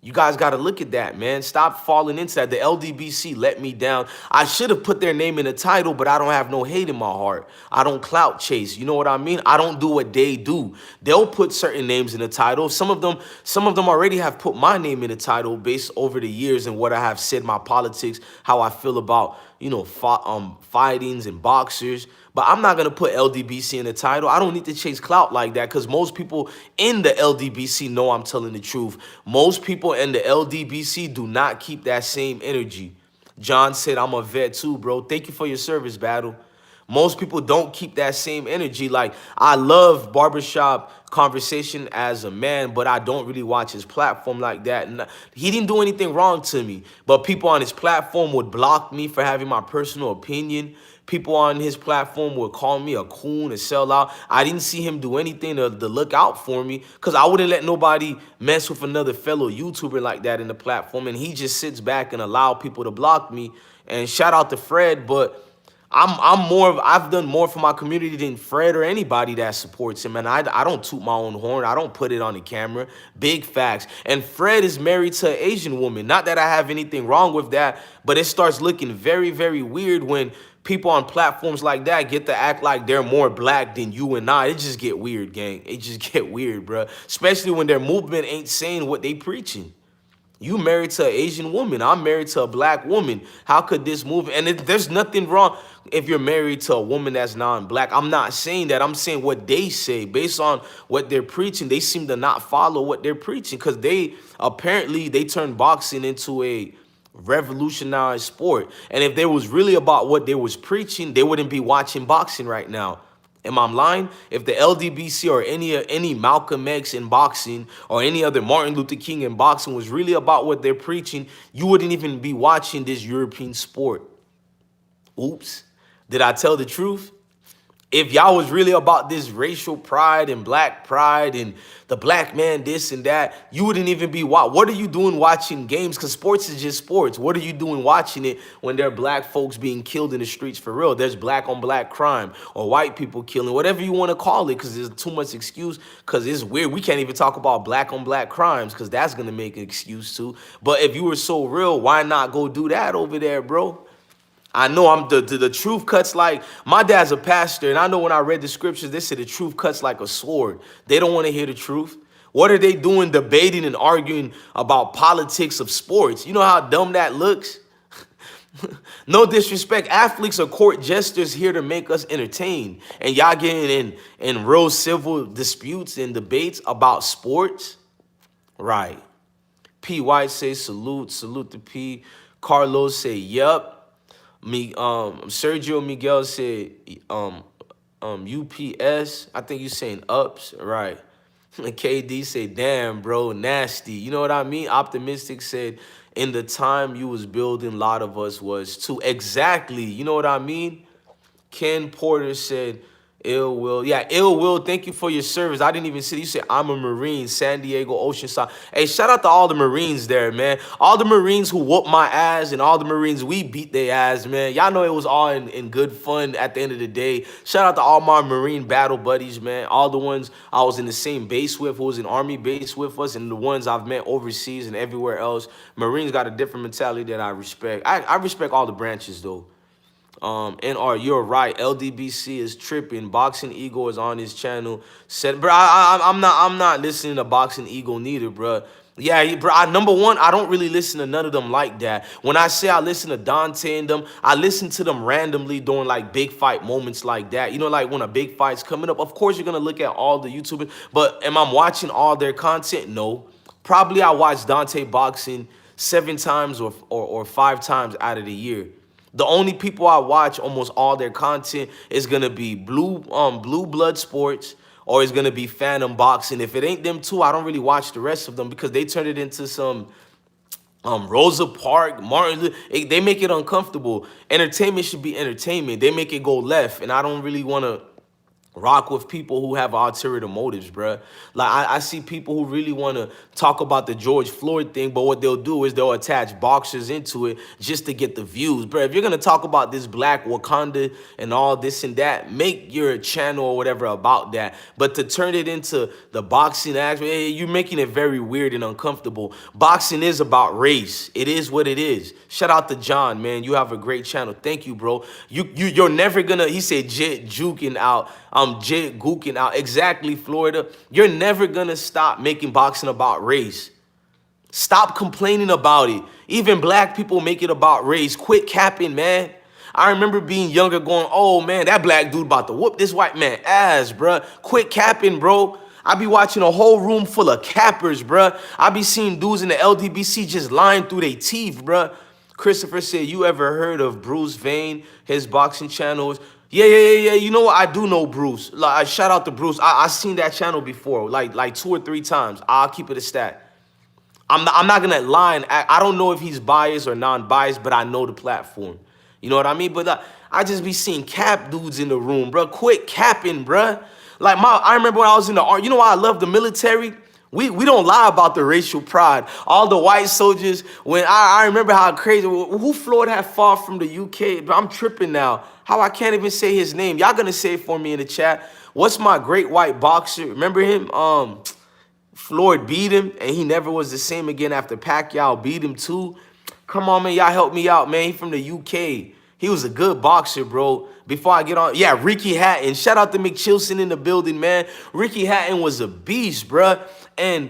You guys got to look at that, man. Stop falling into that. The LDBC let me down. I should have put their name in the title, but I don't have no hate in my heart. I don't clout chase. You know what I mean? I don't do what they do. They'll put certain names in the title. Some of them already have put my name in the title based over the years and what I have said, my politics, how I feel about, you know, fightings and boxers. But I'm not going to put LDBC in the title. I don't need to chase clout like that because most people in the LDBC know I'm telling the truth. Most people in the LDBC do not keep that same energy. John said, I'm a vet too, bro. Thank you for your service, Battle. Most people don't keep that same energy. Like, I love barbershop conversation as a man, but I don't really watch his platform like that. And he didn't do anything wrong to me, but people on his platform would block me for having my personal opinion. People on his platform would call me a coon, a sellout. I didn't see him do anything to look out for me because I wouldn't let nobody mess with another fellow YouTuber like that in the platform. And he just sits back and allow people to block me. And shout out to Fred, but I've done more for my community than Fred or anybody that supports him. And I don't toot my own horn. I don't put it on the camera. Big facts. And Fred is married to an Asian woman. Not that I have anything wrong with that, but it starts looking very, very weird when people on platforms like that get to act like they're more black than you and I. It just get weird, gang. It just get weird, bro. Especially when their movement ain't saying what they preaching. You married to an Asian woman. I'm married to a black woman. How could this move? And there's nothing wrong if you're married to a woman that's non-black. I'm not saying that. I'm saying what they say. Based on what they're preaching, they seem to not follow what they're preaching because they turned boxing into a revolutionized sport. And if they was really about what they was preaching, they wouldn't be watching boxing right now. Am I lying? If the LDBC or any Malcolm X in boxing or any other Martin Luther King in boxing was really about what they're preaching, you wouldn't even be watching this European sport. Oops. Did I tell the truth? If y'all was really about this racial pride and black pride and the black man this and that, you wouldn't even be what are you doing watching games? Because sports is just sports. What are you doing watching it when there are black folks being killed in the streets for real? There's black on black crime or white people killing, whatever you want to call it, because there's too much excuse, because it's weird. We can't even talk about black on black crimes because that's going to make an excuse too. But if you were so real, why not go do that over there, bro? I know I'm the truth cuts like, my dad's a pastor, and I know when I read the scriptures, they said the truth cuts like a sword. They don't want to hear the truth. What are they doing debating and arguing about politics of sports? You know how dumb that looks? No disrespect. Athletes are court jesters here to make us entertain. And y'all getting in real civil disputes and debates about sports? Right. P. White says salute. Salute to P. Carlos say yup. Sergio Miguel said UPS. I think you saying ups, right? KD said, damn, bro, nasty. You know what I mean? Optimistic said, in the time you was building, a lot of us was too. Exactly. You know what I mean? Ken Porter said, Ill Will. Yeah, Ill Will, thank you for your service. I didn't even see. You said, I'm a Marine, San Diego, Oceanside. Hey, shout out to all the Marines there, man. All the Marines who whooped my ass and all the Marines we beat their ass, man. Y'all know it was all in good fun at the end of the day. Shout out to all my Marine battle buddies, man. All the ones I was in the same base with, who was in Army base with us, and the ones I've met overseas and everywhere else. Marines got a different mentality that I respect. I respect all the branches, though. NR, you're right. LDBC is tripping. Boxing Eagle is on his channel. Said, bro, I'm not listening to Boxing Eagle neither, bro. Yeah, bro. Number one, I don't really listen to none of them like that. When I say I listen to Deontay and them, I listen to them randomly during like big fight moments like that. You know, like when a big fight's coming up. Of course, you're gonna look at all the YouTubers, but am I watching all their content? No. Probably I watch Deontay boxing 7 times or 5 times out of the year. The only people I watch almost all their content is gonna be Blue Blood Sports, or it's gonna be Phantom Boxing. If it ain't them two, I don't really watch the rest of them because they turn it into some Rosa Parks, Martin. They make it uncomfortable. Entertainment should be entertainment. They make it go left, and I don't really want to rock with people who have ulterior motives, bruh. Like, I see people who really want to talk about the George Floyd thing, but what they'll do is they'll attach boxers into it just to get the views. Bruh, if you're going to talk about this black Wakanda and all this and that, make your channel or whatever about that. But to turn it into the boxing aspect, you're making it very weird and uncomfortable. Boxing is about race. It is what it is. Shout out to John, man. You have a great channel. Thank you, bro. You're never going to, he said, jet juking out. Jit gooking out. Exactly, Florida. You're never gonna stop making boxing about race. Stop complaining about it. Even black people make it about race. Quit capping, man. I remember being younger going, oh man, that black dude about to whoop this white man ass, bruh. Quit capping, bro. I be watching a whole room full of cappers, bruh. I be seeing dudes in the LDBC just lying through their teeth, bruh. Christopher said, you ever heard of Bruce Vane? His boxing channels. Yeah. You know what? I do know Bruce. Like, shout out to Bruce. I seen that channel before, like 2 or 3 times. I'll keep it a stat. I'm not gonna lie. And I don't know if he's biased or non-biased, but I know the platform. You know what I mean? But I just be seeing cap dudes in the room, bro. Quit capping, bro. Like I remember when I was in the army. You know why I love the military? We don't lie about the racial pride. All the white soldiers, when I remember how crazy, who Floyd had fought from the UK? I'm tripping now. How I can't even say his name. Y'all gonna say it for me in the chat. What's my great white boxer? Remember him? Floyd beat him, and he never was the same again after Pacquiao beat him too. Come on, man. Y'all help me out, man. He from the UK. He was a good boxer, bro. Before I get on, yeah, Ricky Hatton. Shout out to McChilson in the building, man. Ricky Hatton was a beast, bruh. And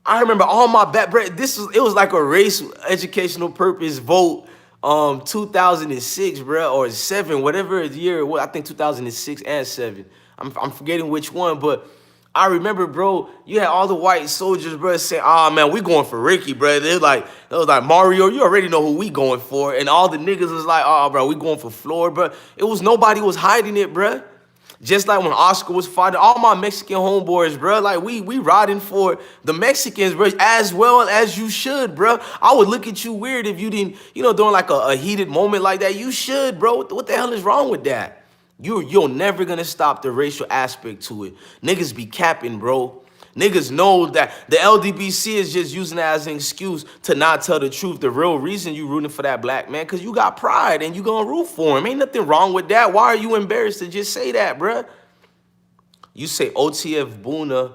I remember all my it was like a race educational purpose vote, 2006, bro, or 7, whatever year it was. I think 2006 and 7. I'm forgetting which one, but I remember, bro, you had all the white soldiers, bro, say, "Ah, man, we going for Ricky, bro." They was like Mario, you already know who we going for, and all the niggas was like, "Oh, bro, we going for Floyd, bro." It was nobody was hiding it, bro. Just like when Oscar was fighting, all my Mexican homeboys, bro, like we riding for the Mexicans, bro, as well as you should, bro. I would look at you weird if you didn't, during like a heated moment like that. You should, bro. What the hell is wrong with that? You're never gonna stop the racial aspect to it. Niggas be capping, bro. Niggas know that the LDBC is just using that as an excuse to not tell the truth. The real reason you rooting for that black man, because you got pride and you gonna root for him. Ain't nothing wrong with that. Why are you embarrassed to just say that, bruh? You say OTF Boona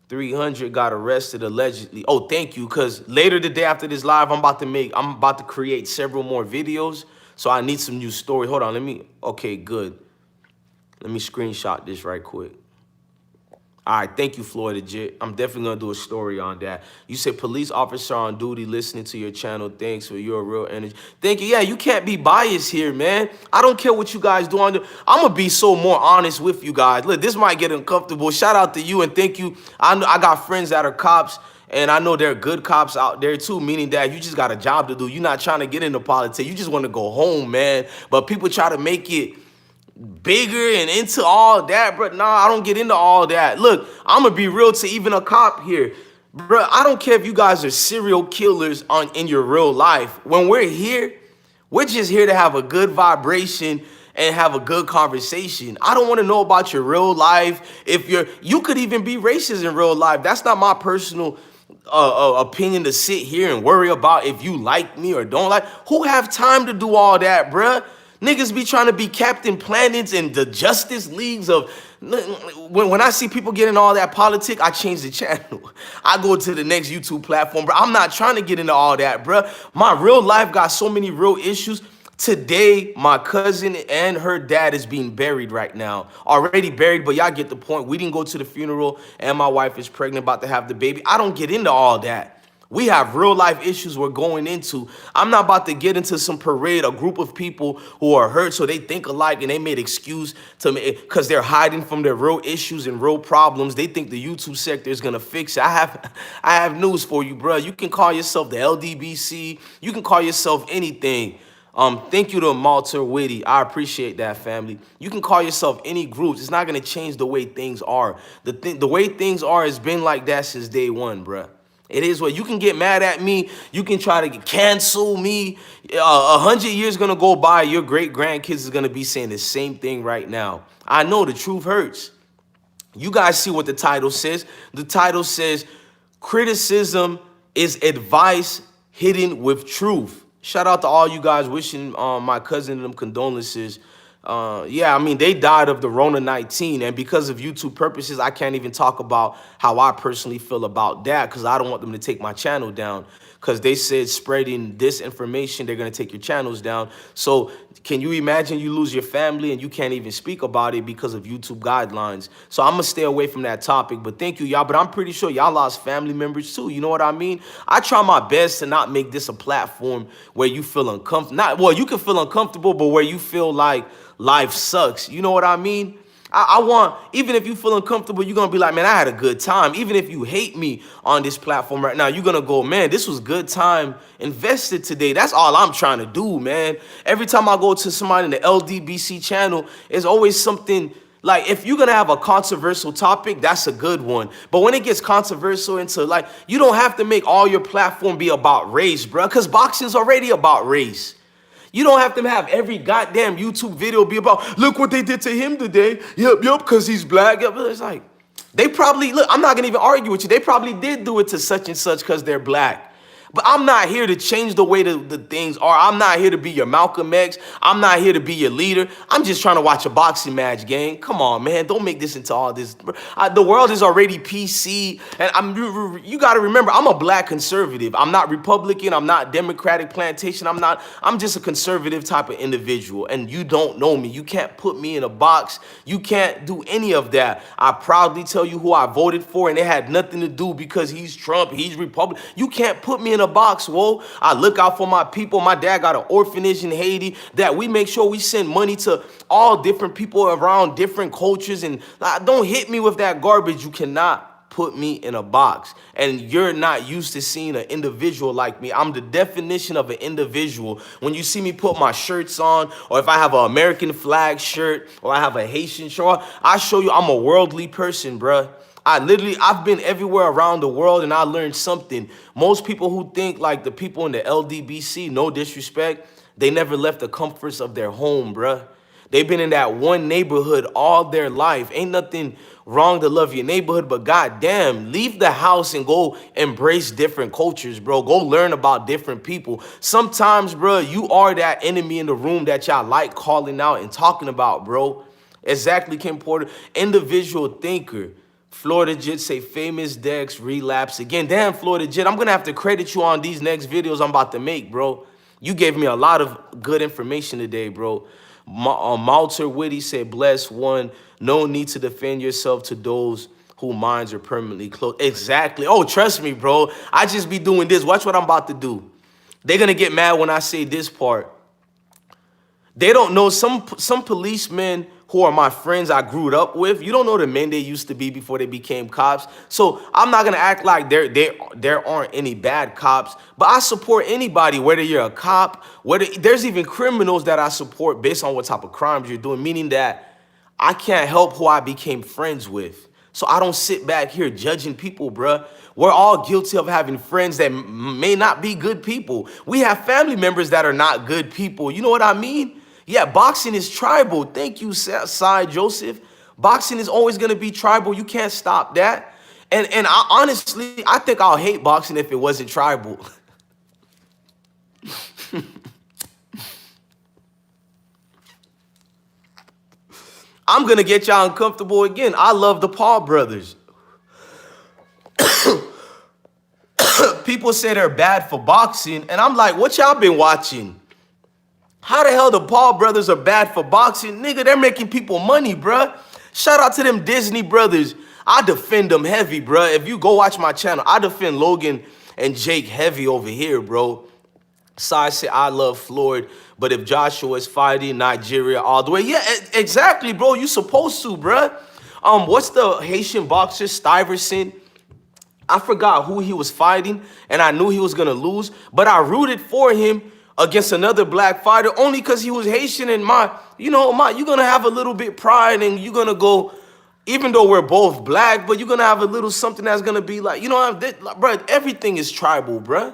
300 got arrested allegedly. Oh, thank you, because later the day after this live, I'm about to create several more videos. So I need some new stories. Hold on, okay, good. Let me screenshot this right quick. All right, thank you, Florida Jit. I'm definitely gonna do a story on that. You said police officer on duty listening to your channel. Thanks for your real energy. Thank you. Yeah, you can't be biased here, man. I don't care what you guys do. I'm gonna be so more honest with you guys. Look, this might get uncomfortable. Shout out to you and thank you. I got friends that are cops. And I know there are good cops out there too, meaning that you just got a job to do. You're not trying to get into politics. You just want to go home, man. But people try to make it bigger and into all that, bro. Nah, I don't get into all that. Look, I'm gonna be real to even a cop here, bro. I don't care if you guys are serial killers in your real life. When we're here, we're just here to have a good vibration and have a good conversation. I don't want to know about your real life. If you could even be racist in real life. That's not my personal opinion to sit here and worry about if you like me or don't like. Who have time to do all that, bruh? Niggas be trying to be Captain Planets and the Justice Leagues of... When I see people getting all that politics, I change the channel. I go to the next YouTube platform, bro. I'm not trying to get into all that, bro. My real life got so many real issues. Today, my cousin and her dad is being buried right now. Already buried, but y'all get the point. We didn't go to the funeral, and my wife is pregnant, about to have the baby. I don't get into all that. We have real life issues we're going into. I'm not about to get into some parade, a group of people who are hurt so they think alike and they made excuse to me because they're hiding from their real issues and real problems. They think the YouTube sector is gonna fix it. I have news for you, bro. You can call yourself the LDBC. You can call yourself anything. Thank you to Malta Witty. I appreciate that, family. You can call yourself any groups. It's not gonna change the way things are. The way things are has been like that since day one, bro. It is what you can get mad at me. You can try to cancel me. 100 years gonna go by. Your great grandkids is gonna be saying the same thing right now. I know the truth hurts. You guys see what the title says. The title says, criticism is advice hidden with truth. Shout out to all you guys wishing my cousin and them condolences. Yeah, I mean, they died of the Rona 19, and because of YouTube purposes, I can't even talk about how I personally feel about that because I don't want them to take my channel down because they said spreading disinformation, they're going to take your channels down. So can you imagine you lose your family and you can't even speak about it because of YouTube guidelines? So I'm going to stay away from that topic, but thank you, y'all. But I'm pretty sure y'all lost family members too. You know what I mean? I try my best to not make this a platform where you feel uncomfortable. Well, you can feel uncomfortable, but where you feel like life sucks. You know what I mean? I want, even if you feel uncomfortable, you're going to be like, man, I had a good time. Even if you hate me on this platform right now, you're going to go, man, this was good time invested today. That's all I'm trying to do, man. Every time I go to somebody in the LDBC channel, it's always something like, if you're going to have a controversial topic, that's a good one. But when it gets controversial into like, you don't have to make all your platform be about race, bro, because boxing's already about race. You don't have to have every goddamn YouTube video be about, look what they did to him today. Yep, because he's black. It's like, they probably, look, I'm not going to even argue with you. They probably did do it to such and such because they're black. But I'm not here to change the way the things are. I'm not here to be your Malcolm X. I'm not here to be your leader. I'm just trying to watch a boxing match, gang. Come on, man. Don't make this into all this. The world is already PC. And you got to remember, I'm a black conservative. I'm not Republican. I'm not Democratic plantation. I'm just a conservative type of individual. And you don't know me. You can't put me in a box. You can't do any of that. I proudly tell you who I voted for, and it had nothing to do because he's Trump, he's Republican. You can't put me in a box, whoa. I look out for my people. My dad got an orphanage in Haiti that we make sure we send money to all different people around different cultures. And don't hit me with that garbage. You cannot put me in a box. And you're not used to seeing an individual like me. I'm the definition of an individual. When you see me put my shirts on, or if I have an American flag shirt, or I have a Haitian shirt, I show you I'm a worldly person, bruh. I've been everywhere around the world and I learned something. Most people who think like the people in the LDBC, no disrespect, they never left the comforts of their home, bruh. They've been in that one neighborhood all their life. Ain't nothing wrong to love your neighborhood, but goddamn, leave the house and go embrace different cultures, bro. Go learn about different people. Sometimes, bro, you are that enemy in the room that y'all like calling out and talking about, bro. Exactly, Kim Porter. Individual thinker. Florida Jit say famous Dex relapse again. Damn, Florida Jit, I'm gonna have to credit you on these next videos I'm about to make, bro. You gave me a lot of good information today, bro. Malter Witty said, bless one. No need to defend yourself to those whose minds are permanently closed. Exactly. Oh, trust me, bro. I just be doing this. Watch what I'm about to do. They're gonna get mad when I say this part. They don't know some policemen who are my friends I grew up with. You don't know the men they used to be before they became cops. So I'm not gonna act like there aren't any bad cops, but I support anybody, whether you're a cop, whether there's even criminals that I support based on what type of crimes you're doing, meaning that I can't help who I became friends with. So I don't sit back here judging people, bruh. We're all guilty of having friends that may not be good people. We have family members that are not good people. You know what I mean? Yeah, boxing is tribal. Thank you, Sai Joseph. Boxing is always going to be tribal. You can't stop that. And I honestly, I think I'll hate boxing if it wasn't tribal. I'm going to get y'all uncomfortable again. I love the Paul brothers. People say they're bad for boxing, and I'm like, what y'all been watching? How the hell the Paul brothers are bad for boxing? Nigga, they're making people money, bruh. Shout out to them Disney brothers. I defend them heavy, bruh. If you go watch my channel, I defend Logan and Jake heavy over here, bro. Sai said, I love Floyd, but if Joshua is fighting Nigeria all the way, yeah, exactly, bro. You supposed to, bruh. What's the Haitian boxer, Stuyvesant? I forgot who he was fighting, and I knew he was gonna lose, but I rooted for him against another black fighter only because he was Haitian, and you're gonna have a little bit pride, and you're gonna go, even though we're both black, but you're gonna have a little something that's gonna be like, bro, everything is tribal, bruh.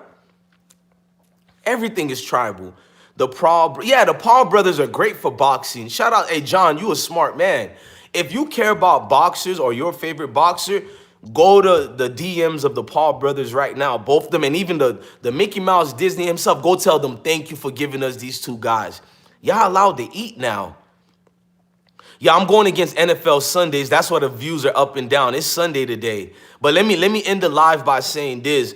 Everything is tribal. The Paul brothers are great for boxing. Shout out, hey John, you a smart man. If you care about boxers or your favorite boxer, go to the DMs of the Paul brothers right now, both of them, and even the Mickey Mouse Disney himself. Go tell them thank you for giving us these two guys. Y'all allowed to eat now. Yeah, I'm going against NFL Sundays. That's why the views are up and down. It's Sunday today. But let me end the live by saying this.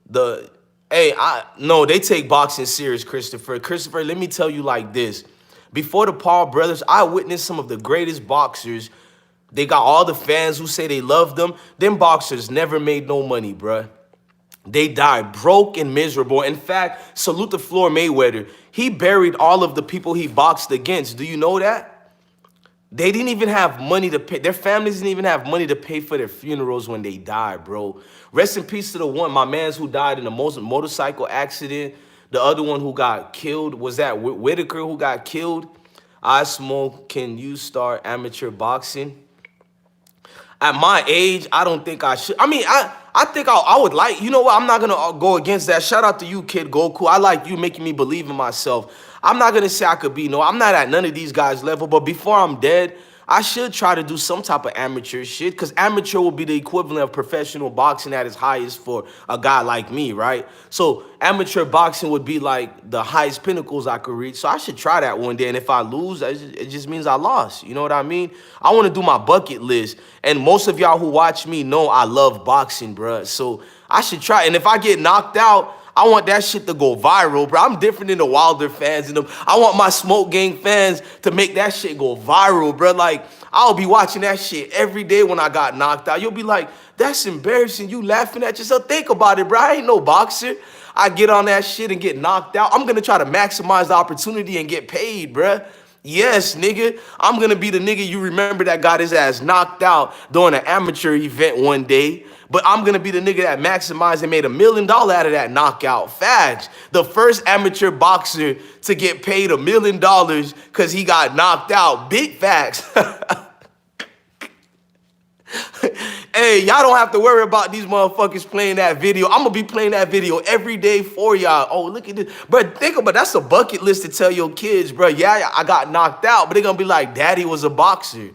No, they take boxing serious, Christopher. Christopher, let me tell you like this. Before the Paul brothers, I witnessed some of the greatest boxers. They got all the fans who say they love them. Them boxers never made no money, bruh. They died broke and miserable. In fact, salute to Floyd Mayweather. He buried all of the people he boxed against. Do you know that? They didn't even have money to pay. Their families didn't even have money to pay for their funerals when they died, bro. Rest in peace to my mans who died in a motorcycle accident. The other one who got killed was that Whitaker who got killed. I smoke. Can you start amateur boxing? At my age, I don't think I should. I mean, I think I would like, you know what? I'm not going to go against that. Shout out to you, Kid Goku. I like you making me believe in myself. I'm not going to say I could be, I'm not at none of these guys' level, but before I'm dead, I should try to do some type of amateur shit, because amateur will be the equivalent of professional boxing at its highest for a guy like me, right? So amateur boxing would be like the highest pinnacles I could reach. So I should try that one day. And if I lose, it just means I lost. You know what I mean? I want to do my bucket list. And most of y'all who watch me know I love boxing, bruh. So I should try. And if I get knocked out, I want that shit to go viral, bro. I'm different than the Wilder fans and them. I want my Smoke Gang fans to make that shit go viral, bro. Like, I'll be watching that shit every day when I got knocked out. You'll be like, that's embarrassing. You laughing at yourself. Think about it, bro. I ain't no boxer. I get on that shit and get knocked out. I'm going to try to maximize the opportunity and get paid, bro. Yes, nigga. I'm going to be the nigga you remember that got his ass knocked out during an amateur event one day. But I'm going to be the nigga that maximized and made $1 million out of that knockout. Facts. The first amateur boxer to get paid $1 million because he got knocked out. Big facts. Hey, Hey, y'all don't have to worry about these motherfuckers playing that video. I'm gonna be playing that video every day for y'all. Oh, look at this. But think about that's a bucket list to tell your kids, bro. Yeah, I got knocked out, but they're gonna be like, Daddy was a boxer.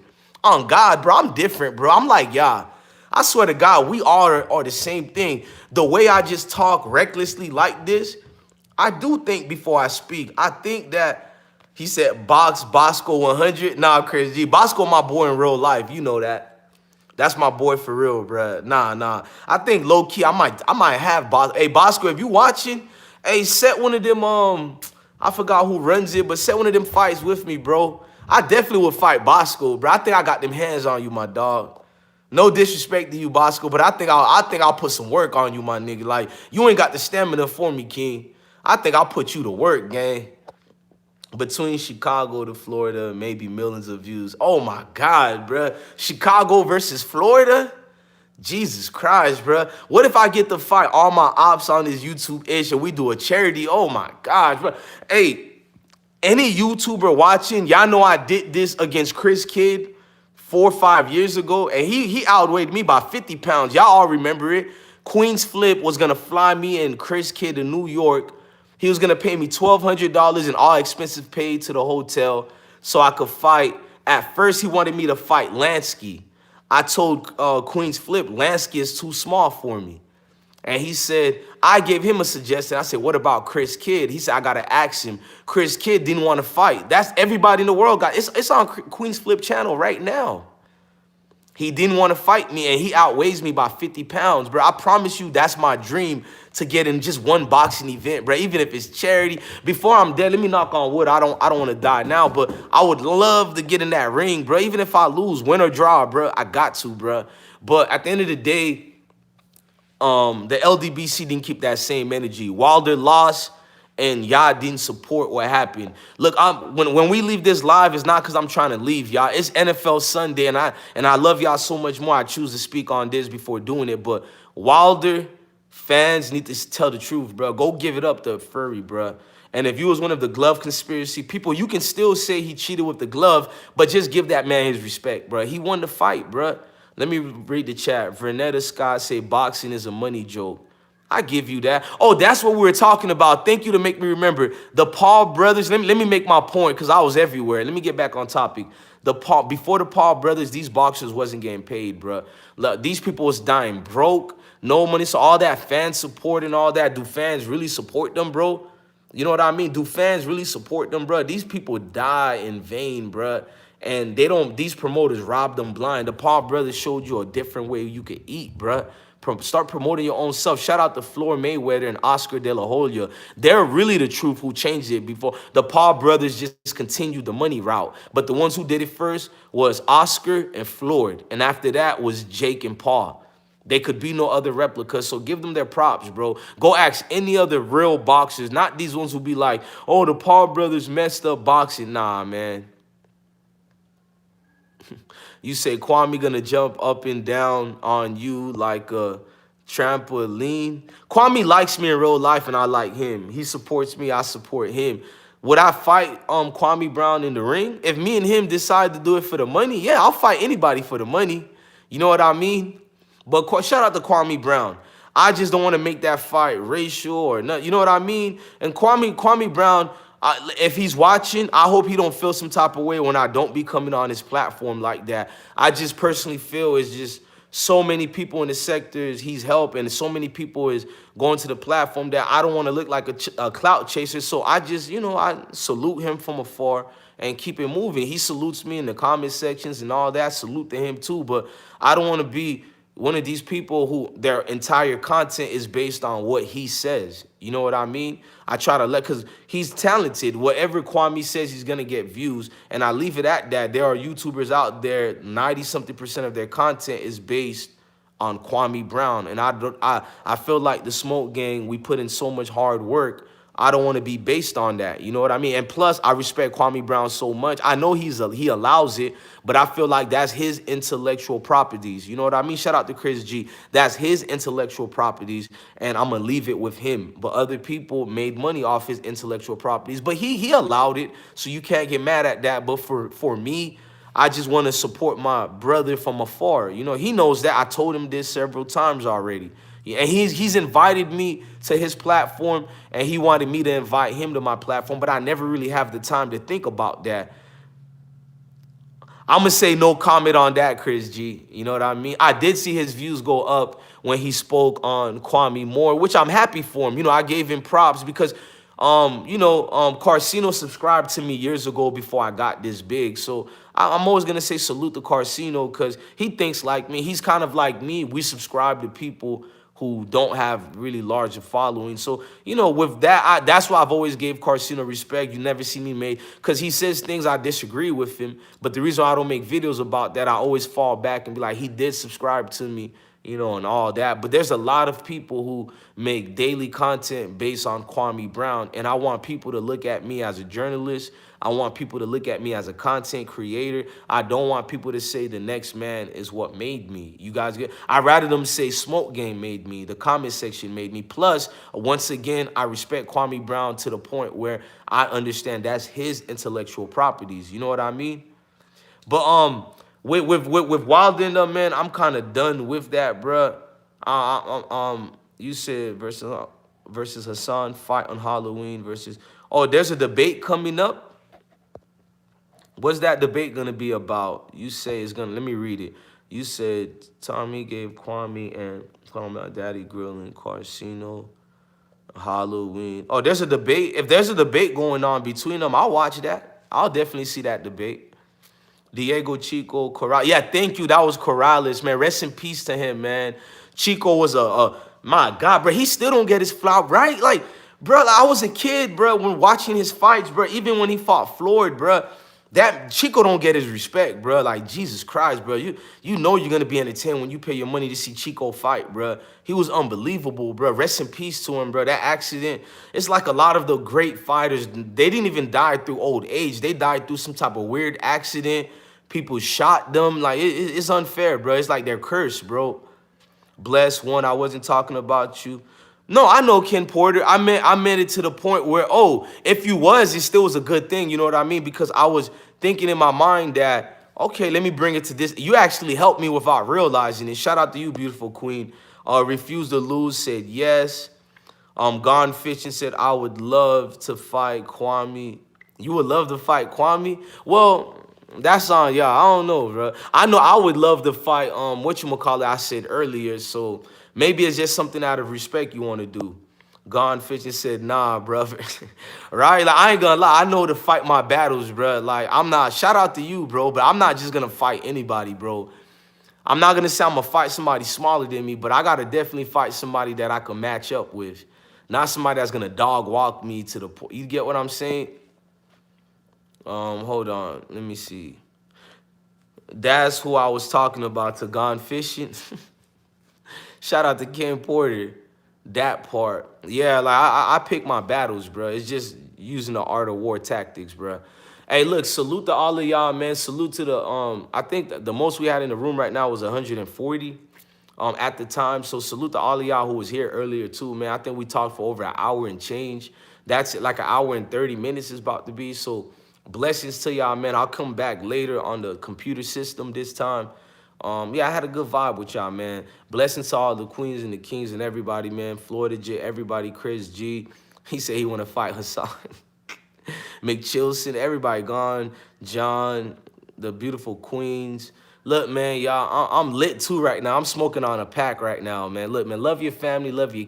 On God, bro, I'm different, bro. I'm like, y'all. I swear to God, we all are the same thing. The way I just talk recklessly like this, I do think before I speak. I think that he said Bosco 100. Nah, Chris G. Bosco my boy in real life. You know that. That's my boy for real, bruh. Nah. I think low key, I might have Bosco. Hey, Bosco, if you watching, hey, set one of them, I forgot who runs it, but set one of them fights with me, bro. I definitely would fight Bosco, bro. I think I got them hands on you, my dog. No disrespect to you, Bosco, but I think I'll put some work on you, my nigga. Like, you ain't got the stamina for me, King. I think I'll put you to work, gang. Between Chicago to Florida, maybe millions of views. Oh my God, bruh. Chicago versus Florida? Jesus Christ, bruh. What if I get to fight all my ops on this YouTube-ish and we do a charity? Oh my gosh, bruh. Hey, any YouTuber watching, y'all know I did this against Chris Kidd 4 or 5 years ago, and he outweighed me by 50 pounds. Y'all all remember it. Queen's Flip was gonna fly me and Chris Kidd to New York. He was gonna pay me $1,200 and all expenses paid to the hotel so I could fight. At first, he wanted me to fight Lansky. I told Queen's Flip, Lansky is too small for me. And he said, I gave him a suggestion. I said, what about Chris Kidd? He said, I gotta ask him. Chris Kidd didn't want to fight. That's everybody in the world got. It's on Queen's Flip channel right now. He didn't want to fight me, and he outweighs me by 50 pounds, bro. I promise you that's my dream, to get in just one boxing event, bro. Even if it's charity. Before I'm dead, let me knock on wood. I don't want to die now, but I would love to get in that ring, bro. Even if I lose, win or draw, bro, I got to, bro. But at the end of the day, the LDBC didn't keep that same energy. Wilder lost, and y'all didn't support what happened. Look, when we leave this live, it's not because I'm trying to leave, y'all. It's NFL Sunday, and I love y'all so much more. I choose to speak on this before doing it. But Wilder fans need to tell the truth, bro. Go give it up to Fury, bro. And if you was one of the glove conspiracy people, you can still say he cheated with the glove, but just give that man his respect, bro. He won the fight, bro. Let me read the chat. Vernetta Scott say boxing is a money joke. I give you that. Oh, that's what we were talking about. Thank you to make me remember. The Paul brothers, let me make my point because I was everywhere. Let me get back on topic. Before the Paul brothers, these boxers wasn't getting paid, bro. Look, these people was dying broke, no money. So all that fan support and all that, do fans really support them, bro? You know what I mean? Do fans really support them, bro? These people die in vain, bro. And these promoters rob them blind. The Paul brothers showed you a different way you could eat, bro. Start promoting your own self. Shout out to Floyd Mayweather and Oscar De La Hoya. They're really the truth who changed it before. The Paul brothers just continued the money route. But the ones who did it first was Oscar and Floyd. And after that was Jake and Paul. They could be no other replicas, so give them their props, bro. Go ask any other real boxers, not these ones who be like, oh, the Paul brothers messed up boxing. Nah, man. You say Kwame gonna jump up and down on you like a trampoline. Kwame likes me in real life, and I like him. He supports me, I support him. Would I fight Kwame Brown in the ring? If me and him decide to do it for the money, yeah, I'll fight anybody for the money. You know what I mean? But shout out to Kwame Brown. I just don't want to make that fight racial or not. You know what I mean? And Kwame Brown, if he's watching, I hope he don't feel some type of way when I don't be coming on his platform like that. I just personally feel it's just so many people in the sectors he's helping, and so many people is going to the platform that I don't want to look like a clout chaser. So I just, you know, I salute him from afar and keep it moving. He salutes me in the comment sections and all that. Salute to him too. But I don't want to be one of these people who their entire content is based on what he says. You know what I mean? I try to because he's talented. Whatever Kwame says, he's going to get views. And I leave it at that. There are YouTubers out there, 90-something% of their content is based on Kwame Brown. And I feel like the Smoke Gang, we put in so much hard work. I don't want to be based on that. You know what I mean? And plus, I respect Kwame Brown so much. I know he allows it, but I feel like that's his intellectual properties. You know what I mean? Shout out to Chris G. That's his intellectual properties, and I'm going to leave it with him. But other people made money off his intellectual properties. But he allowed it, so you can't get mad at that. But for me, I just want to support my brother from afar. You know, he knows that. I told him this several times already. Yeah, and he's invited me to his platform, and he wanted me to invite him to my platform, but I never really have the time to think about that. I'm going to say no comment on that, Chris G. You know what I mean? I did see his views go up when he spoke on Kwame Moore, which I'm happy for him. You know, I gave him props because, Carcino subscribed to me years ago before I got this big. So I'm always going to say salute to Carcino because he thinks like me. He's kind of like me. We subscribe to people who don't have really large following. So, you know, with that, that's why I've always gave Carcino respect. You never see me made, because he says things I disagree with him. But the reason why I don't make videos about that, I always fall back and be like, he did subscribe to me, you know, and all that. But there's a lot of people who make daily content based on Kwame Brown. And I want people to look at me as a journalist. I want people to look at me as a content creator. I don't want people to say the next man is what made me. You guys get, I'd rather them say Smoke Game made me, the comment section made me. Plus, once again, I respect Kwame Brown to the point where I understand that's his intellectual properties. You know what I mean? But with Wild and them, man, I'm kind of done with that, bruh. You said versus Hassan fight on Halloween versus. Oh, there's a debate coming up. What's that debate gonna be about? You say it's gonna. Let me read it. You said Tommy gave Kwame and Kwame Daddy grilling Carcino Halloween. Oh, there's a debate. If there's a debate going on between them, I'll watch that. I'll definitely see that debate. Diego Chico Corrales. Yeah, thank you. That was Corrales, man. Rest in peace to him, man. Chico was my God, bro. He still don't get his flout right. Like, bro, like, I was a kid, bro, when watching his fights, bro. Even when he fought Floyd, bro. That Chico don't get his respect, bro. Like, Jesus Christ, bro. You know you're gonna be entertained when you pay your money to see Chico fight, bro. He was unbelievable, bro. Rest in peace to him, bro. That accident, it's like a lot of the great fighters, they didn't even die through old age. They died through some type of weird accident. People shot them. Like, it's unfair, bro. It's like they're cursed, bro. Bless one, I wasn't talking about you. No, I know Ken Porter. I meant it to the point where, oh, if you was, it still was a good thing. You know what I mean? Because I was thinking in my mind that, okay, let me bring it to this. You actually helped me without realizing it. Shout out to you, beautiful queen. Refused to lose, said yes. Gone Fishing said, I would love to fight Kwame. You would love to fight Kwame? Well, that's on y'all. I don't know, bro. I know I would love to fight whatchamacallit I said earlier, so maybe it's just something out of respect you want to do. Gone Fishing said, nah, brother. Right? Like, I ain't gonna lie. I know to fight my battles, bro. Like, I'm not, shout out to you, bro, but I'm not just gonna fight anybody, bro. I'm not gonna say I'm gonna fight somebody smaller than me, but I gotta definitely fight somebody that I can match up with. Not somebody that's gonna dog walk me to the point. You get what I'm saying? Hold on. Let me see. That's who I was talking about, to Gone Fishing. Shout out to Ken Porter. That part. Yeah, like I pick my battles, bro. It's just using the art of war tactics, bro. Hey, look, salute to all of y'all, man. Salute to the I think the most we had in the room right now was 140 at the time. So salute to all of y'all who was here earlier too, man. I think we talked for over an hour and change. That's like an hour and 30 minutes is about to be. So blessings to y'all, man. I'll come back later on the computer system this time. Yeah, I had a good vibe with y'all, man. Blessings to all the queens and the kings and everybody, man. Florida J, everybody, Chris G. He said he want to fight Hassan. McChilson, everybody gone. John, the beautiful queens. Look, man, y'all, I'm lit too right now. I'm smoking on a pack right now, man. Look, man, love your family, love your